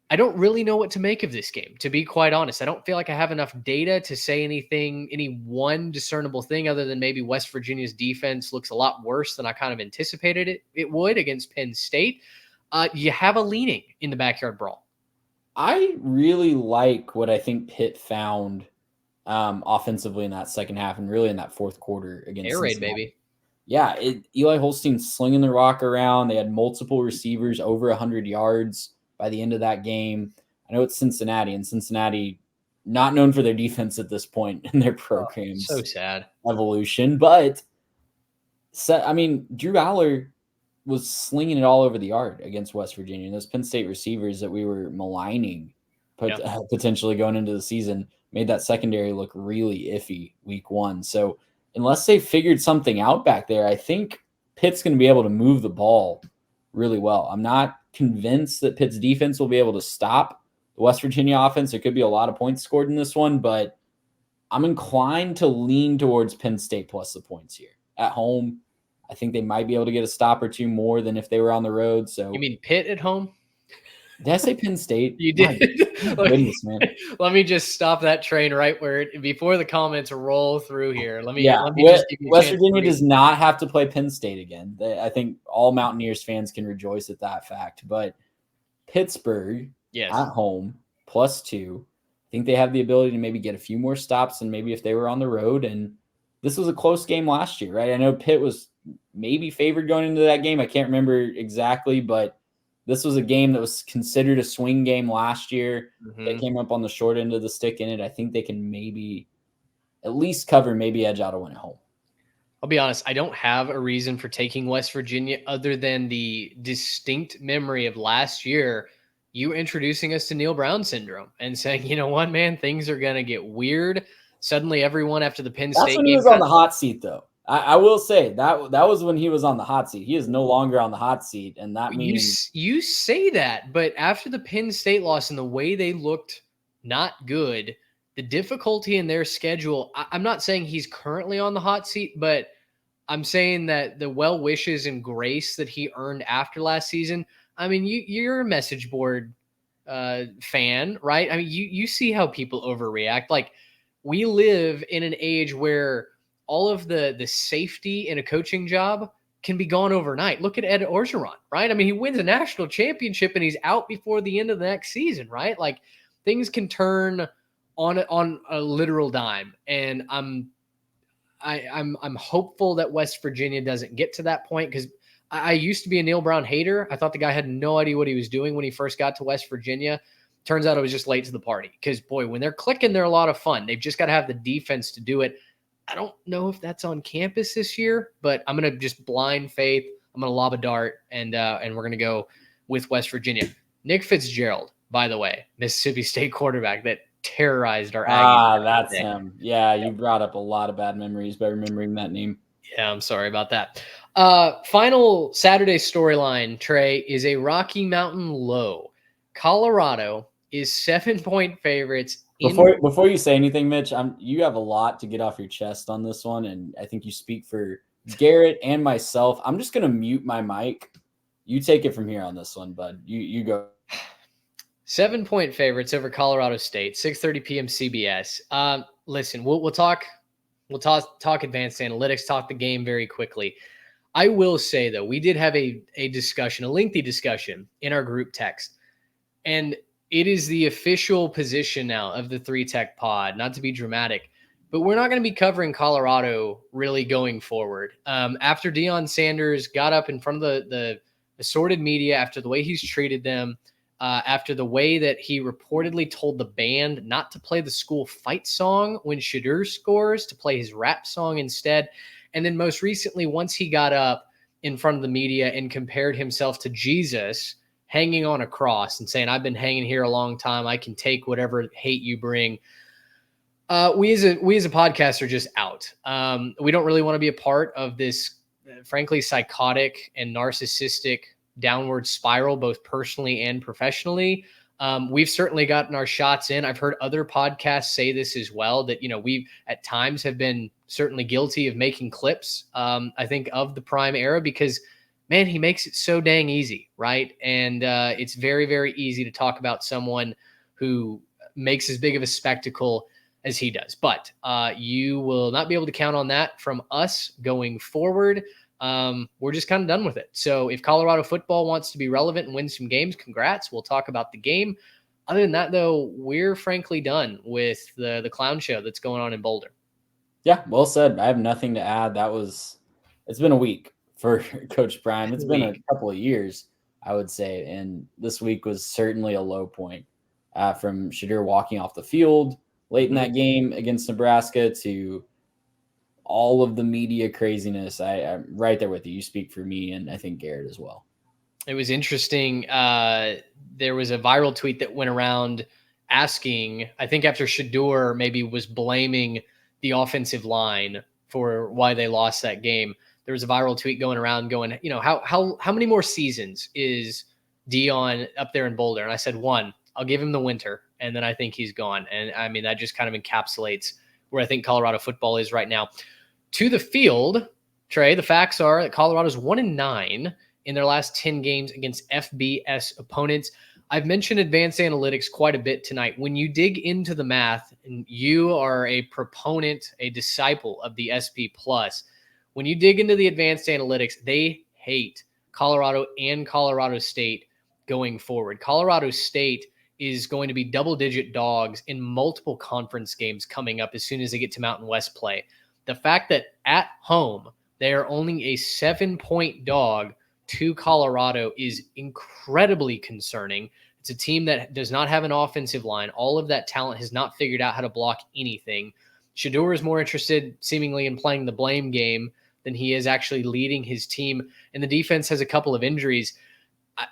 I don't really know what to make of this game, to be quite honest. I don't feel like I have enough data to say anything, any one discernible thing other than maybe West Virginia's defense looks a lot worse than I kind of anticipated it would against Penn State. You have a leaning in the Backyard Brawl. I really like what I think Pitt found offensively in that second half and really in that fourth quarter against Air raid, Cincinnati. baby. Yeah, Eli Holstein slinging the rock around. They had multiple receivers over 100 yards by the end of that game. I know it's Cincinnati, and Cincinnati not known for their defense at this point in their program's So sad evolution. But, Drew Aller was slinging it all over the yard against West Virginia. And those Penn State receivers that we were maligning potentially going into the season made that secondary look really iffy week one. So unless they figured something out back there, I think Pitt's going to be able to move the ball really well. I'm not convinced that Pitt's defense will be able to stop the West Virginia offense. There could be a lot of points scored in this one, but I'm inclined to lean towards Penn State plus the points here. At home, I think they might be able to get a stop or two more than if they were on the road. So You mean Pitt at home? Did I say Penn State? You did. Goodness, man. Let me just stop that train right before the comments roll through here. Let me West Virginia does not have to play Penn State again. I think all Mountaineers fans can rejoice at that fact. But Pittsburgh at home +2. I think they have the ability to maybe get a few more stops than maybe if they were on the road. And this was a close game last year, right? I know Pitt was maybe favored going into that game. I can't remember exactly, but this was a game that was considered a swing game last year. They came up on the short end of the stick in it. I think they can maybe at least cover, maybe edge out a win at home. I'll be honest, I don't have a reason for taking West Virginia other than the distinct memory of last year, you introducing us to Neil Brown syndrome and saying, you know what, man, things are going to get weird. Suddenly everyone after the Penn State That's when game he was on the hot seat, though. I will say that was when he was on the hot seat. He is no longer on the hot seat, and that means you say that, but after the Penn State loss and the way they looked not good, the difficulty in their schedule, I'm not saying he's currently on the hot seat, but I'm saying that the well wishes and grace that he earned after last season. I mean, you're a message board fan, right? I mean, you see how people overreact. Like, we live in an age where all of the safety in a coaching job can be gone overnight. Look at Ed Orgeron, right? I mean, he wins a national championship and he's out before the end of the next season, right? Like, things can turn on a literal dime. And I'm hopeful that West Virginia doesn't get to that point, because I used to be a Neil Brown hater. I thought the guy had no idea what he was doing when he first got to West Virginia. Turns out it was just late to the party, because, boy, when they're clicking, they're a lot of fun. They've just got to have the defense to do it. I don't know if that's on campus this year, but I'm going to just blind faith. I'm going to lob a dart, and we're going to go with West Virginia. Nick Fitzgerald, by the way, Mississippi State quarterback that terrorized our Aggies. That's him. Yeah, you brought up a lot of bad memories by remembering that name. Yeah, I'm sorry about that. Final Saturday storyline, Trey, is a Rocky Mountain low. Colorado is 7-point favorites. Before you say anything, Mitch, you have a lot to get off your chest on this one, and I think you speak for Garrett and myself. I'm just going to mute my mic. You take it from here on this one, bud. You go. 7-point favorites over Colorado State, 6:30 p.m. CBS. Listen, we'll talk advanced analytics, talk the game very quickly. I will say, though, we did have a discussion, a lengthy discussion in our group text, and it is the official position now of the 3 Tech pod, not to be dramatic, but we're not going to be covering Colorado really going forward. After Deion Sanders got up in front of the assorted media, after the way he's treated them, after the way that he reportedly told the band not to play the school fight song when Shadur scores, to play his rap song instead, And then most recently, once he got up in front of the media and compared himself to Jesus hanging on a cross and saying, I've been hanging here a long time. I can take whatever hate you bring. We as a podcast are just out. We don't really want to be a part of this, frankly, psychotic and narcissistic downward spiral, both personally and professionally. We've certainly gotten our shots in. I've heard other podcasts say this as well, that, we at times have been certainly guilty of making clips, I think, of the Prime era, because, man, he makes it so dang easy, right? And it's very, very easy to talk about someone who makes as big of a spectacle as he does. But you will not be able to count on that from us going forward. We're just kind of done with it. So if Colorado football wants to be relevant and win some games, congrats. We'll talk about the game. Other than that, though, we're frankly done with the clown show that's going on in Boulder. Yeah, well said. I have nothing to add. It's been a week for Coach Prime. It's been a couple of years, I would say. And this week was certainly a low point, from Shedeur walking off the field late in that game against Nebraska to all of the media craziness. I'm right there with you. You speak for me, and I think Garrett as well. It was interesting. There was a viral tweet that went around asking, I think after Shedeur maybe was blaming the offensive line for why they lost that game. There was a viral tweet going around going, how many more seasons is Dion up there in Boulder? And I said, 1. I'll give him the winter, and then I think he's gone. And I mean, that just kind of encapsulates where I think Colorado football is right now. To the field, Trey, the facts are that Colorado's 1-9 in their last 10 games against FBS opponents. I've mentioned advanced analytics quite a bit tonight. When you dig into the math, and you are a proponent, a disciple of the SP+, when you dig into the advanced analytics, they hate Colorado and Colorado State going forward. Colorado State is going to be double-digit dogs in multiple conference games coming up as soon as they get to Mountain West play. The fact that at home they are only a 7-point dog to Colorado is incredibly concerning. It's a team that does not have an offensive line. All of that talent has not figured out how to block anything. Shedeur is more interested seemingly in playing the blame game than he is actually leading his team. And the defense has a couple of injuries.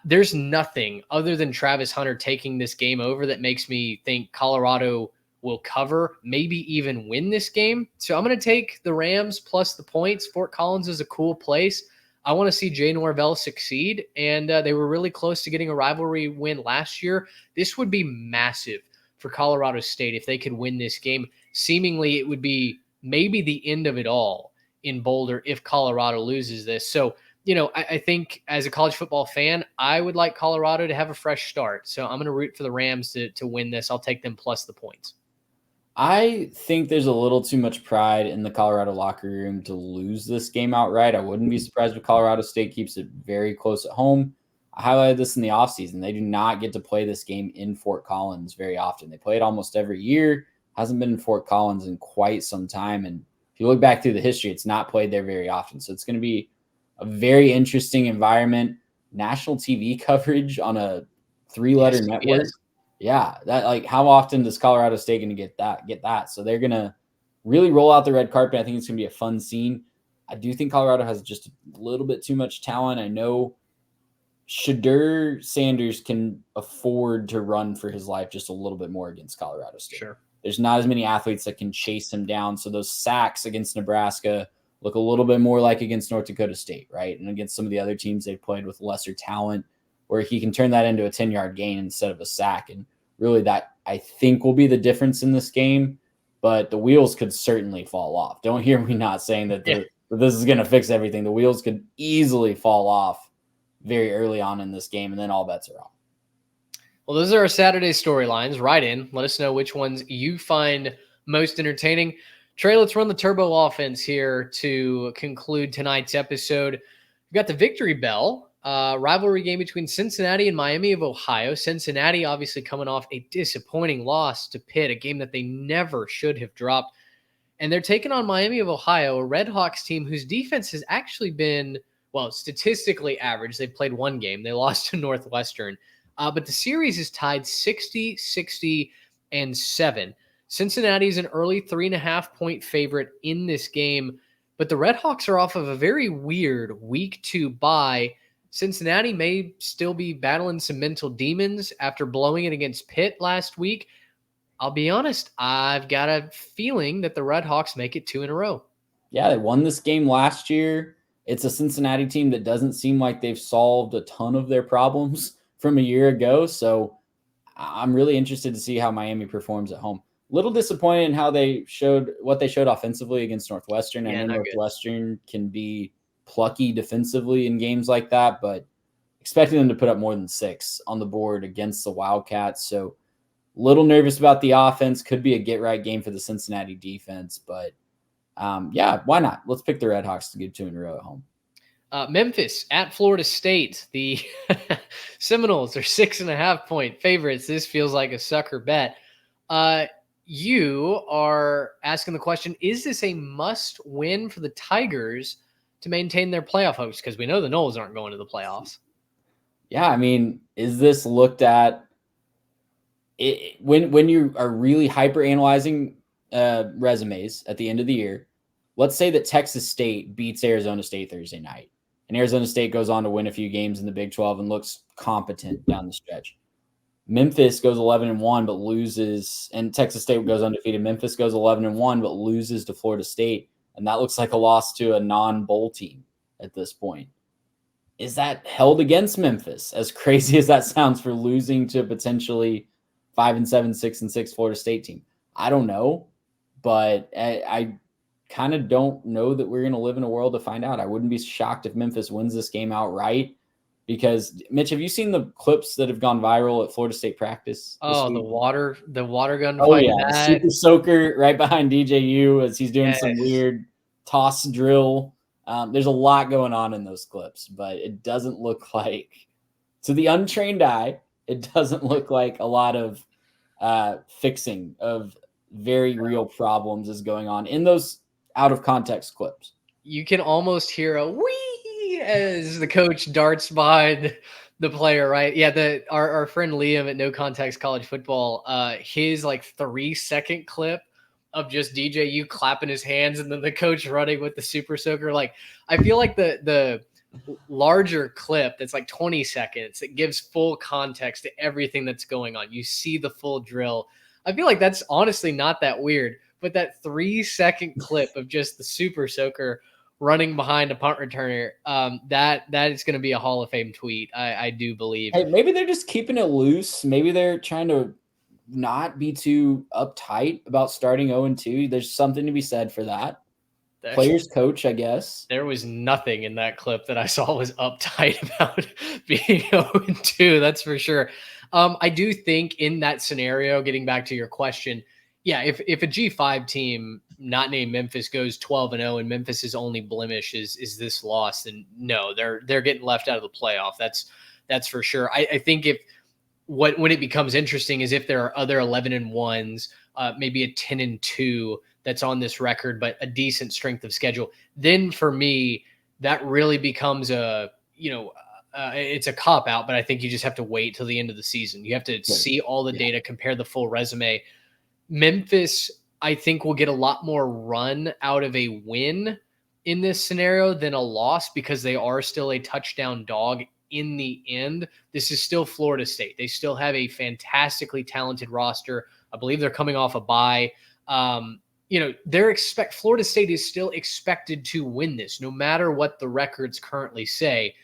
There's nothing other than Travis Hunter taking this game over that makes me think Colorado will cover, maybe even win this game. So I'm going to take the Rams plus the points. Fort Collins is a cool place. I want to see Jay Norvell succeed, and they were really close to getting a rivalry win last year. This would be massive for Colorado State if they could win this game. Seemingly, it would be maybe the end of it all in Boulder if Colorado loses this. So, I think as a college football fan, I would like Colorado to have a fresh start. So I'm going to root for the Rams to win this. I'll take them plus the points. I think there's a little too much pride in the Colorado locker room to lose this game outright. I wouldn't be surprised if Colorado State keeps it very close at home. I highlighted this in the offseason. They do not get to play this game in Fort Collins very often. They play it almost every year. Hasn't been in Fort Collins in quite some time. And if you look back through the history, it's not played there very often. So it's going to be a very interesting environment. National TV coverage on a 3-letter network. Yes. Yeah, that how often does Colorado State going to get that? So they're going to really roll out the red carpet. I think it's going to be a fun scene. I do think Colorado has just a little bit too much talent. I know Shedeur Sanders can afford to run for his life just a little bit more against Colorado State. Sure. There's not as many athletes that can chase him down. So those sacks against Nebraska look a little bit more like against North Dakota State, right? And against some of the other teams they've played with lesser talent, where he can turn that into a 10-yard gain instead of a sack. And really that, I think, will be the difference in this game. But the wheels could certainly fall off. Don't hear me not saying that this is going to fix everything. The wheels could easily fall off very early on in this game, and then all bets are off. Well, those are our Saturday storylines. Write in. Let us know which ones you find most entertaining. Trey, let's run the turbo offense here to conclude tonight's episode. We've got the Victory Bell, rivalry game between Cincinnati and Miami of Ohio. Cincinnati obviously coming off a disappointing loss to Pitt, a game that they never should have dropped. And they're taking on Miami of Ohio, a Red Hawks team whose defense has actually been, well, statistically average. They've played one game. They lost to Northwestern. But the series is tied 60-60-7. Cincinnati is an early 3.5-point favorite in this game. but the Red Hawks are off of a very weird week 2 bye. Cincinnati may still be battling some mental demons after blowing it against Pitt last week. I'll be honest, I've got a feeling that the Red Hawks make it 2 in a row. Yeah, they won this game last year. It's a Cincinnati team that doesn't seem like they've solved a ton of their problems from a year ago. So I'm really interested to see how Miami performs at home. Little disappointed in how they showed what they showed offensively against Northwestern. I know Northwestern can be plucky defensively in games like that, but expecting them to put up more than 6 on the board against the Wildcats. So little nervous about the offense. Could be a get-right game for the Cincinnati defense, but yeah, why not? Let's pick the Red Hawks to get 2 in a row at home. Memphis at Florida State. The Seminoles are 6.5-point favorites. This feels like a sucker bet. You are asking the question, is this a must win for the Tigers to maintain their playoff hopes? Because we know the Noles aren't going to the playoffs. Yeah, I mean, is this looked at when you are really hyper analyzing resumes at the end of the year? Let's say that Texas State beats Arizona State Thursday night, and Arizona State goes on to win a few games in the Big 12 and looks competent down the stretch. Memphis goes 11-1 but loses, and Texas State goes undefeated. Memphis goes 11-1 but loses to Florida State, and that looks like a loss to a non-bowl team at this point. Is that held against Memphis? As crazy as that sounds, for losing to potentially 5-7, 6-6 Florida State team, I don't know, but I kind of don't know that we're going to live in a world to find out. I wouldn't be shocked if Memphis wins this game outright. Because, Mitch, have you seen the clips that have gone viral at Florida State practice? Oh, the water gun fight. Oh, yeah. Super Soaker right behind DJU as he's doing some weird toss drill. There's a lot going on in those clips, but it doesn't look like, to the untrained eye, it doesn't look like a lot of fixing of very real problems is going on in those out-of-context clips. You can almost hear a wee as the coach darts behind the player, right? Yeah, our friend Liam at No Context College Football, his like 3-second clip of just DJU clapping his hands and then the coach running with the Super Soaker. Like, I feel like the larger clip that's like 20 seconds, it gives full context to everything that's going on. You see the full drill. I feel like that's honestly not that weird, but that 3-second clip of just the Super Soaker running behind a punt returner, that is going to be a Hall of Fame tweet, I do believe. Hey, maybe they're just keeping it loose. Maybe they're trying to not be too uptight about starting 0-2. There's something to be said for that. Players coach, I guess. There was nothing in that clip that I saw was uptight about being 0-2. That's for sure. I do think in that scenario, getting back to your question, yeah, if a G5 team not named Memphis goes 12-0 and Memphis's only blemish is this loss, then no, they're getting left out of the playoff. That's for sure. I think when it becomes interesting is if there are other 11-1s, maybe a 10-2 that's on this record, but a decent strength of schedule. Then for me, that really becomes it's a cop out, but I think you just have to wait till the end of the season. You have to see all the data, compare the full resume. Memphis, I think, will get a lot more run out of a win in this scenario than a loss because they are still a touchdown dog in the end. This is still Florida State. They still have a fantastically talented roster. I believe they're coming off a bye. Florida State is still expected to win this, no matter what the records currently say.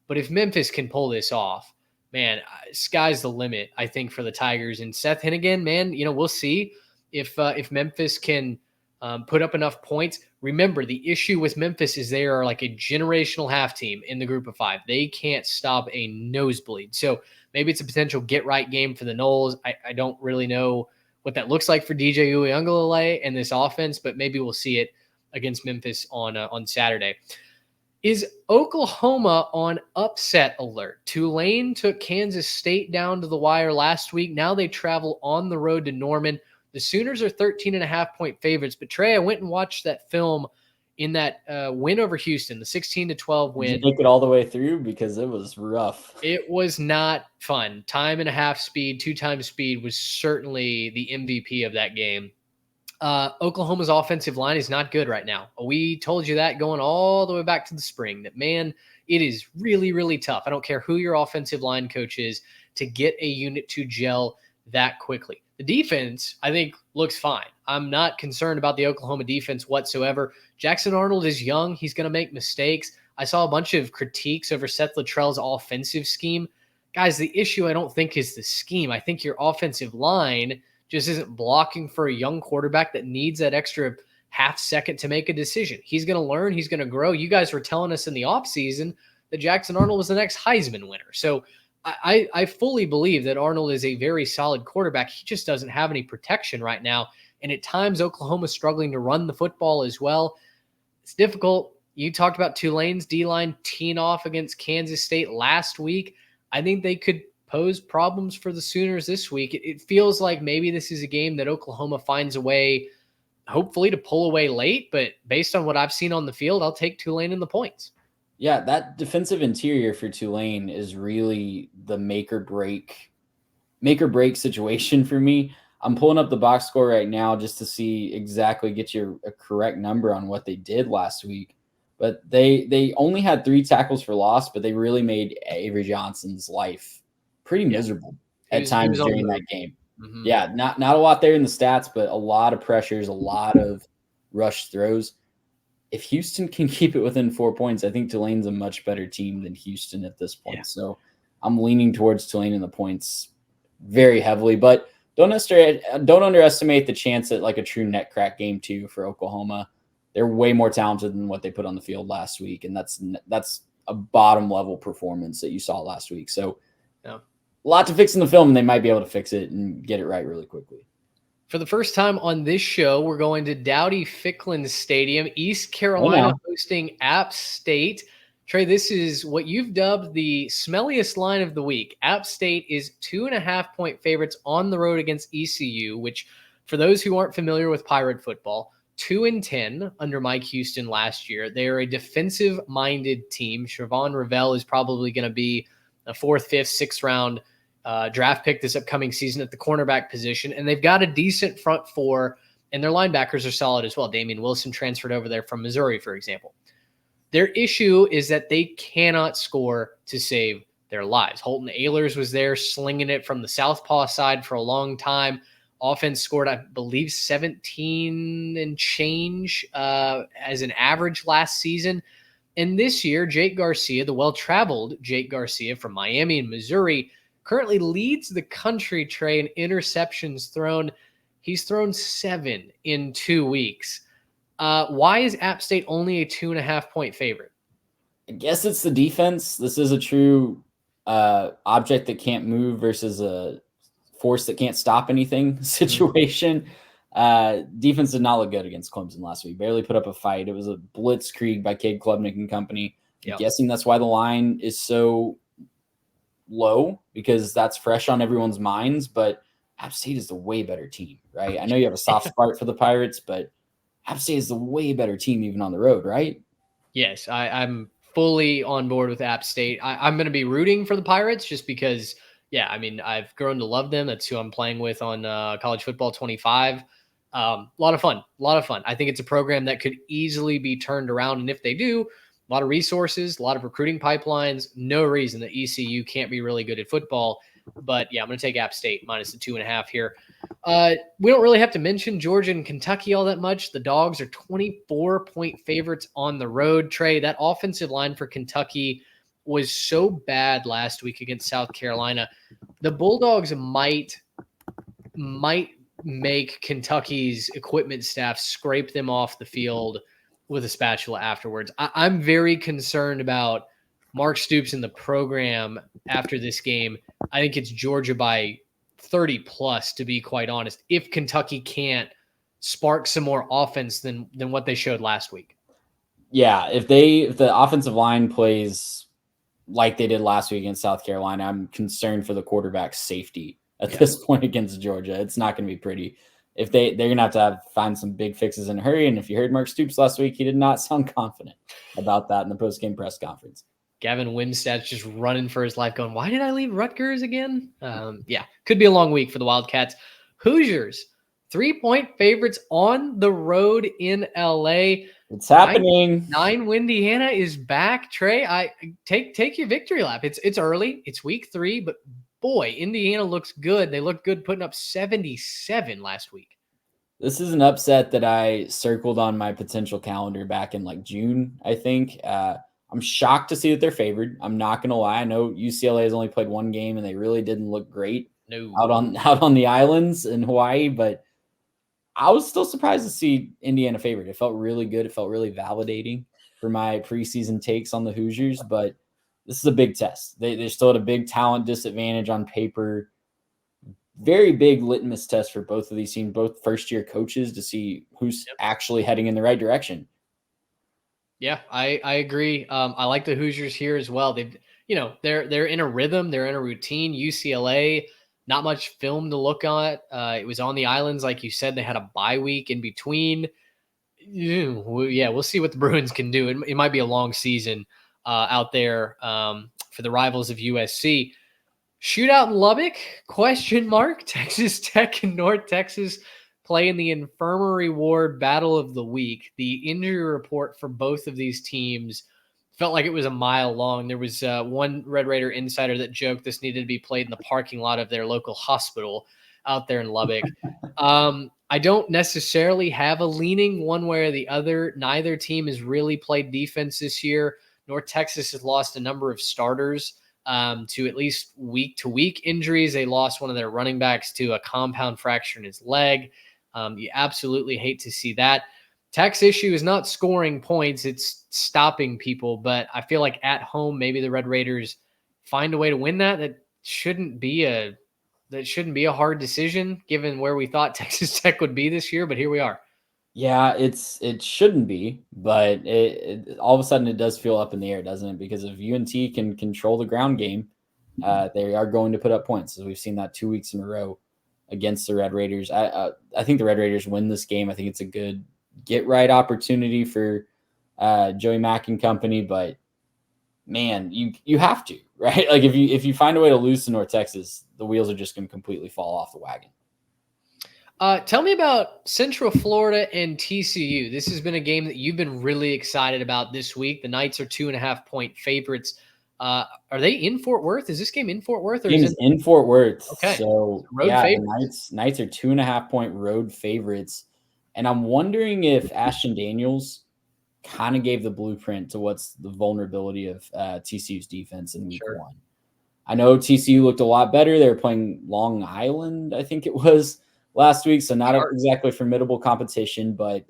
But if Memphis can pull this off, man, sky's the limit, I think, for the Tigers. And Seth Hennigan, man, we'll see if Memphis can put up enough points. Remember, the issue with Memphis is they are like a generational half team in the group of 5. They can't stop a nosebleed. So maybe it's a potential get-right game for the Noles. I don't really know what that looks like for DJ Uiagalelei and this offense, but maybe we'll see it against Memphis on Saturday. Is Oklahoma on upset alert? Tulane took Kansas State down to the wire last week. Now they travel on the road to Norman. The Sooners are 13.5-point favorites. But Trey, I went and watched that film in that win over Houston, the 16-12 win. Did you make it all the way through? Because it was rough. It was not fun. 2 times speed was certainly the MVP of that game. Oklahoma's offensive line is not good right now. We told you that going all the way back to the spring, that, man, it is really, really tough. I don't care who your offensive line coach is, to get a unit to gel that quickly. The defense, I think, looks fine. I'm not concerned about the Oklahoma defense whatsoever. Jackson Arnold is young. He's going to make mistakes. I saw a bunch of critiques over Seth Luttrell's offensive scheme. Guys, the issue I don't think is the scheme. I think your offensive line just isn't blocking for a young quarterback that needs that extra half second to make a decision. He's going to learn. He's going to grow. You guys were telling us in the offseason that Jackson Arnold was the next Heisman winner. So I fully believe that Arnold is a very solid quarterback. He just doesn't have any protection right now. And at times, Oklahoma's struggling to run the football as well. It's difficult. You talked about Tulane's D-line teeing off against Kansas State last week. I think they could pose problems for the Sooners this week. It feels like maybe this is a game that Oklahoma finds a way, hopefully, to pull away late. But based on what I've seen on the field, I'll take Tulane in the points. Yeah, that defensive interior for Tulane is really the make or break situation for me. I'm pulling up the box score right now just to see exactly, get you a correct number on what they did last week. But they only had 3 tackles for loss, but they really made Avery Johnson's life pretty miserable at times during that game. Mm-hmm. Yeah, not a lot there in the stats, but a lot of pressures, a lot of rush throws. If Houston can keep it within 4 points, I think Tulane's a much better team than Houston at this point. Yeah. So I'm leaning towards Tulane in the points very heavily, but don't underestimate the chance at like a true net crack game too for Oklahoma. They're way more talented than what they put on the field last week, and that's a bottom level performance that you saw last week. So a lot to fix in the film, and they might be able to fix it and get it right really quickly. For the first time on this show, we're going to Dowdy-Ficklin Stadium, East Carolina hosting App State. Trey, this is what you've dubbed the smelliest line of the week. App State is 2.5-point favorites on the road against ECU, which, for those who aren't familiar with Pirate football, 2-10 under Mike Houston last year. They are a defensive-minded team. Siobhan Revelle is probably going to be a 4th, 5th, 6th round draft pick this upcoming season at the cornerback position. And they've got a decent front four, and their linebackers are solid as well. Damian Wilson transferred over there from Missouri, for example. Their issue is that they cannot score to save their lives. Holton Ahlers was there slinging it from the southpaw side for a long time. Offense scored, I believe, 17 and change as an average last season. And this year, Jake Garcia, the well-traveled Jake Garcia from Miami and Missouri, currently leads the country, Trey, in interceptions thrown. He's thrown 7 in 2 weeks. Why is App State only a 2.5-point favorite? I guess it's the defense. This is a true object that can't move versus a force that can't stop anything situation. Defense did not look good against Clemson last week. Barely put up a fight. It was a blitzkrieg by Cade Klubnik and company. I'm guessing that's why the line is so low, because that's fresh on everyone's minds. But App State is the way better team, right? I know you have a soft spot for the Pirates, but App State is the way better team even on the road, right? Yes, I'm fully on board with App State. I'm going to be rooting for the Pirates just because, I've grown to love them. That's who I'm playing with on College Football 25. A lot of fun. I think it's a program that could easily be turned around. And if they do, a lot of resources, a lot of recruiting pipelines, no reason that ECU can't be really good at football. But I'm going to take App State minus the 2.5 here. We don't really have to mention Georgia and Kentucky all that much. The Dogs are 24-point favorites on the road. Trey, that offensive line for Kentucky was so bad last week against South Carolina. The Bulldogs might make Kentucky's equipment staff scrape them off the field with a spatula afterwards. I'm very concerned about Mark Stoops in the program after this game. I think it's Georgia by 30 plus, to be quite honest, if Kentucky can't spark some more offense than what they showed last week. Yeah, if the offensive line plays like they did last week against South Carolina, I'm concerned for the quarterback's safety at this point against Georgia. It's not going to be pretty. If they're going to have to find some big fixes in a hurry. And if you heard Mark Stoops last week, he did not sound confident about that in the post-game press conference. Gavin Wimstad's just running for his life going, why did I leave Rutgers again? Could be a long week for the Wildcats. Hoosiers 3-point favorites on the road in LA. It's happening. 9 Indiana is back. Trey, I take your victory lap. It's early. It's week 3, but boy, Indiana looks good. They looked good putting up 77 last week. This is an upset that I circled on my potential calendar back in like June, I think. I'm shocked to see that they're favored. I'm not going to lie. I know UCLA has only played 1 game and they really didn't look great out on the islands in Hawaii, but I was still surprised to see Indiana favored. It felt really good. It felt really validating for my preseason takes on the Hoosiers, but this is a big test. They still had a big talent disadvantage on paper. Very big litmus test for both of these teams, both first-year coaches, to see who's actually heading in the right direction. Yeah, I agree. I like the Hoosiers here as well. They're in a rhythm. They're in a routine. UCLA, not much film to look at. It was on the islands, like you said. They had a bye week in between. Yeah, we'll see what the Bruins can do. It might be a long season out there for the rivals of USC. Shootout in Lubbock? ? Texas Tech and North Texas play in the Infirmary Ward Battle of the Week. The injury report for both of these teams felt like it was a mile long. There was one Red Raider insider that joked this needed to be played in the parking lot of their local hospital out there in Lubbock. I don't necessarily have a leaning one way or the other. Neither team has really played defense this year. North Texas has lost a number of starters to at least week-to-week injuries. They lost one of their running backs to a compound fracture in his leg. You absolutely hate to see that. Tech's issue is not scoring points, it's stopping people, but I feel like at home, maybe the Red Raiders find a way to win that. That shouldn't be a hard decision given where we thought Texas Tech would be this year, but here we are. Yeah, it shouldn't be, but it all of a sudden it does feel up in the air, doesn't it? Because if UNT can control the ground game, they are going to put up points, as we've seen that 2 weeks in a row against the Red Raiders. I think the Red Raiders win this game. I think it's a good get-right opportunity for Joey Mack and company, but man, you have to, right? Like if you find a way to lose to North Texas, the wheels are just going to completely fall off the wagon. Tell me about Central Florida and TCU. This has been a game that you've been really excited about this week. The Knights are 2.5-point favorites. Are they in Fort Worth? Is this game in Fort Worth? Or game is in Fort Worth. Okay. So road favorites. The Knights are 2.5-point road favorites. And I'm wondering if Ashton Daniels kind of gave the blueprint to what's the vulnerability of TCU's defense in week 1. I know TCU looked a lot better. They were playing Long Island, I think it was, last week, so not exactly formidable competition, but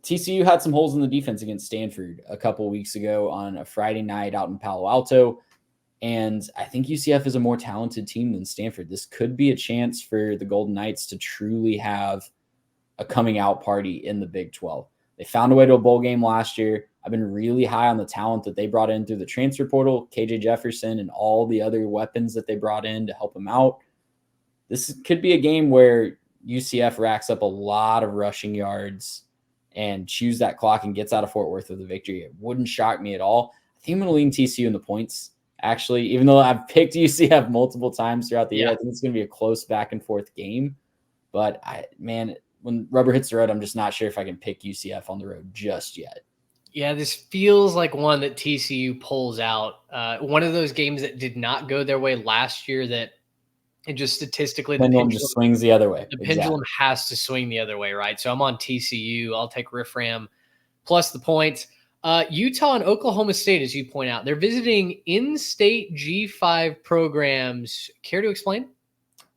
TCU had some holes in the defense against Stanford a couple weeks ago on a Friday night out in Palo Alto, and I think UCF is a more talented team than Stanford. This could be a chance for the Golden Knights to truly have a coming out party in the Big 12. They found a way to a bowl game last year. I've been really high on the talent that they brought in through the transfer portal, KJ Jefferson and all the other weapons that they brought in to help them out. This could be a game where UCF racks up a lot of rushing yards and chews that clock and gets out of Fort Worth with a victory. It wouldn't shock me at all. I think I'm going to lean TCU in the points, actually, even though I've picked UCF multiple times throughout the year. I think it's going to be a close back and forth game. But, when rubber hits the road, I'm just not sure if I can pick UCF on the road just yet. Yeah, this feels like one that TCU pulls out. One of those games that did not go their way last year that it just statistically the pendulum just swings the other way. The pendulum has to swing the other way, right? So I'm on TCU. I'll take Riff Ram plus the points. Utah and Oklahoma State, as you point out, they're visiting in-state G5 programs. Care to explain?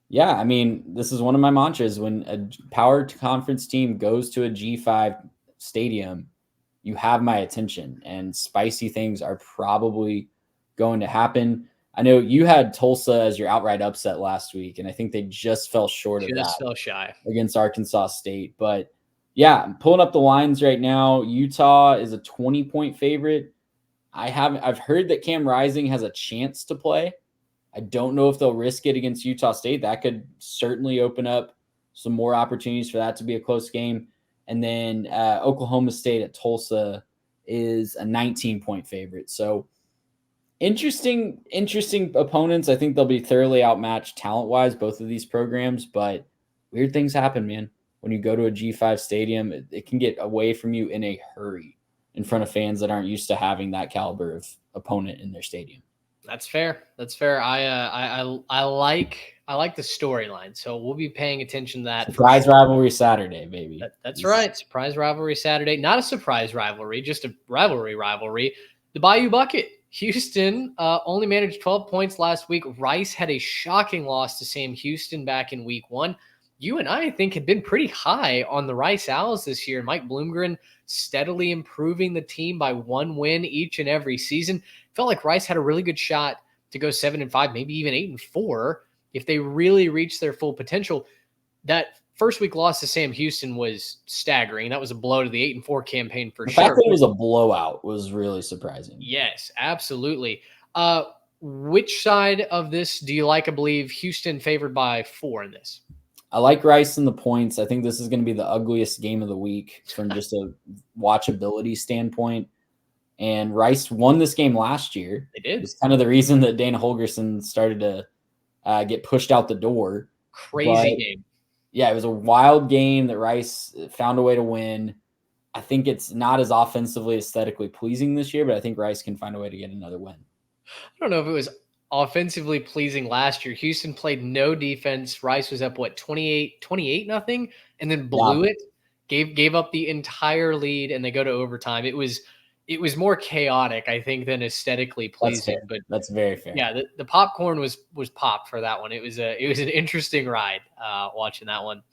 Yeah, this is one of my mantras. When a power conference team goes to a G5 stadium, you have my attention, and spicy things are probably going to happen. I know you had Tulsa as your outright upset last week, and I think they just fell short of that. Just fell shy against Arkansas State. But yeah, I'm pulling up the lines right now. Utah is a 20-point favorite. I've heard that Cam Rising has a chance to play. I don't know if they'll risk it against Utah State. That could certainly open up some more opportunities for that to be a close game. And then Oklahoma State at Tulsa is a 19-point favorite. So interesting opponents. I think they'll be thoroughly outmatched talent-wise, both of these programs. But weird things happen, man. When you go to a G5 stadium, it can get away from you in a hurry in front of fans that aren't used to having that caliber of opponent in their stadium. That's fair. That's fair. I like the storyline, so we'll be paying attention to that. Surprise rivalry Saturday, baby. That's right. Surprise rivalry Saturday. Not a surprise rivalry, just a rivalry. The Bayou Bucket. Houston only managed 12 points last week. Rice had a shocking loss to Sam Houston back in week 1. You and I think had been pretty high on the Rice Owls this year. Mike Bloomgren steadily improving the team by 1 win each and every season. Felt like Rice had a really good shot to go 7-5, maybe even 8-4 if they really reach their full potential. That first week loss to Sam Houston was staggering. That was a blow to the 8-4 campaign for sure. The fact that it was a blowout was really surprising. Yes, absolutely. Which side of this do you like? I believe Houston favored by 4 in this. I like Rice in the points. I think this is going to be the ugliest game of the week from just a watchability standpoint. And Rice won this game last year. They did. It's kind of the reason that Dana Holgerson started to get pushed out the door. Crazy game. Yeah, it was a wild game that Rice found a way to win. I think it's not as offensively aesthetically pleasing this year, but I think Rice can find a way to get another win. I don't know if it was offensively pleasing last year. Houston played no defense. Rice was up 28-0, and then blew it. Gave up the entire lead, and they go to overtime. It was more chaotic, I think, than aesthetically pleasing. But that's very fair. Yeah, the popcorn was popped for that one. It was an interesting ride watching that one.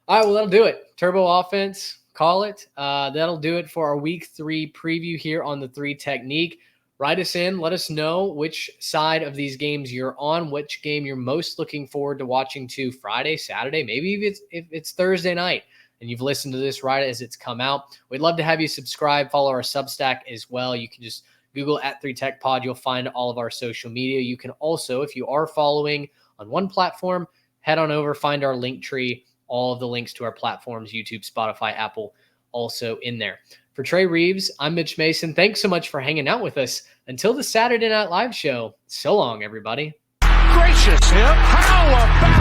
All right, well, that'll do it. Turbo offense, call it. That'll do it for our week 3 preview here on the 3 Technique. Write us in. Let us know which side of these games you're on, which game you're most looking forward to watching to Friday, Saturday, maybe if it's Thursday night and you've listened to this right as it's come out. We'd love to have you subscribe, follow our Substack as well. You can just Google @3TechPod. You'll find all of our social media. You can also, if you are following on one platform, head on over, find our link tree, all of the links to our platforms, YouTube, Spotify, Apple, also in there. For Trey Reeves, I'm Mitch Mason. Thanks so much for hanging out with us. Until the Saturday Night Live show, so long, everybody. Gracious him. How about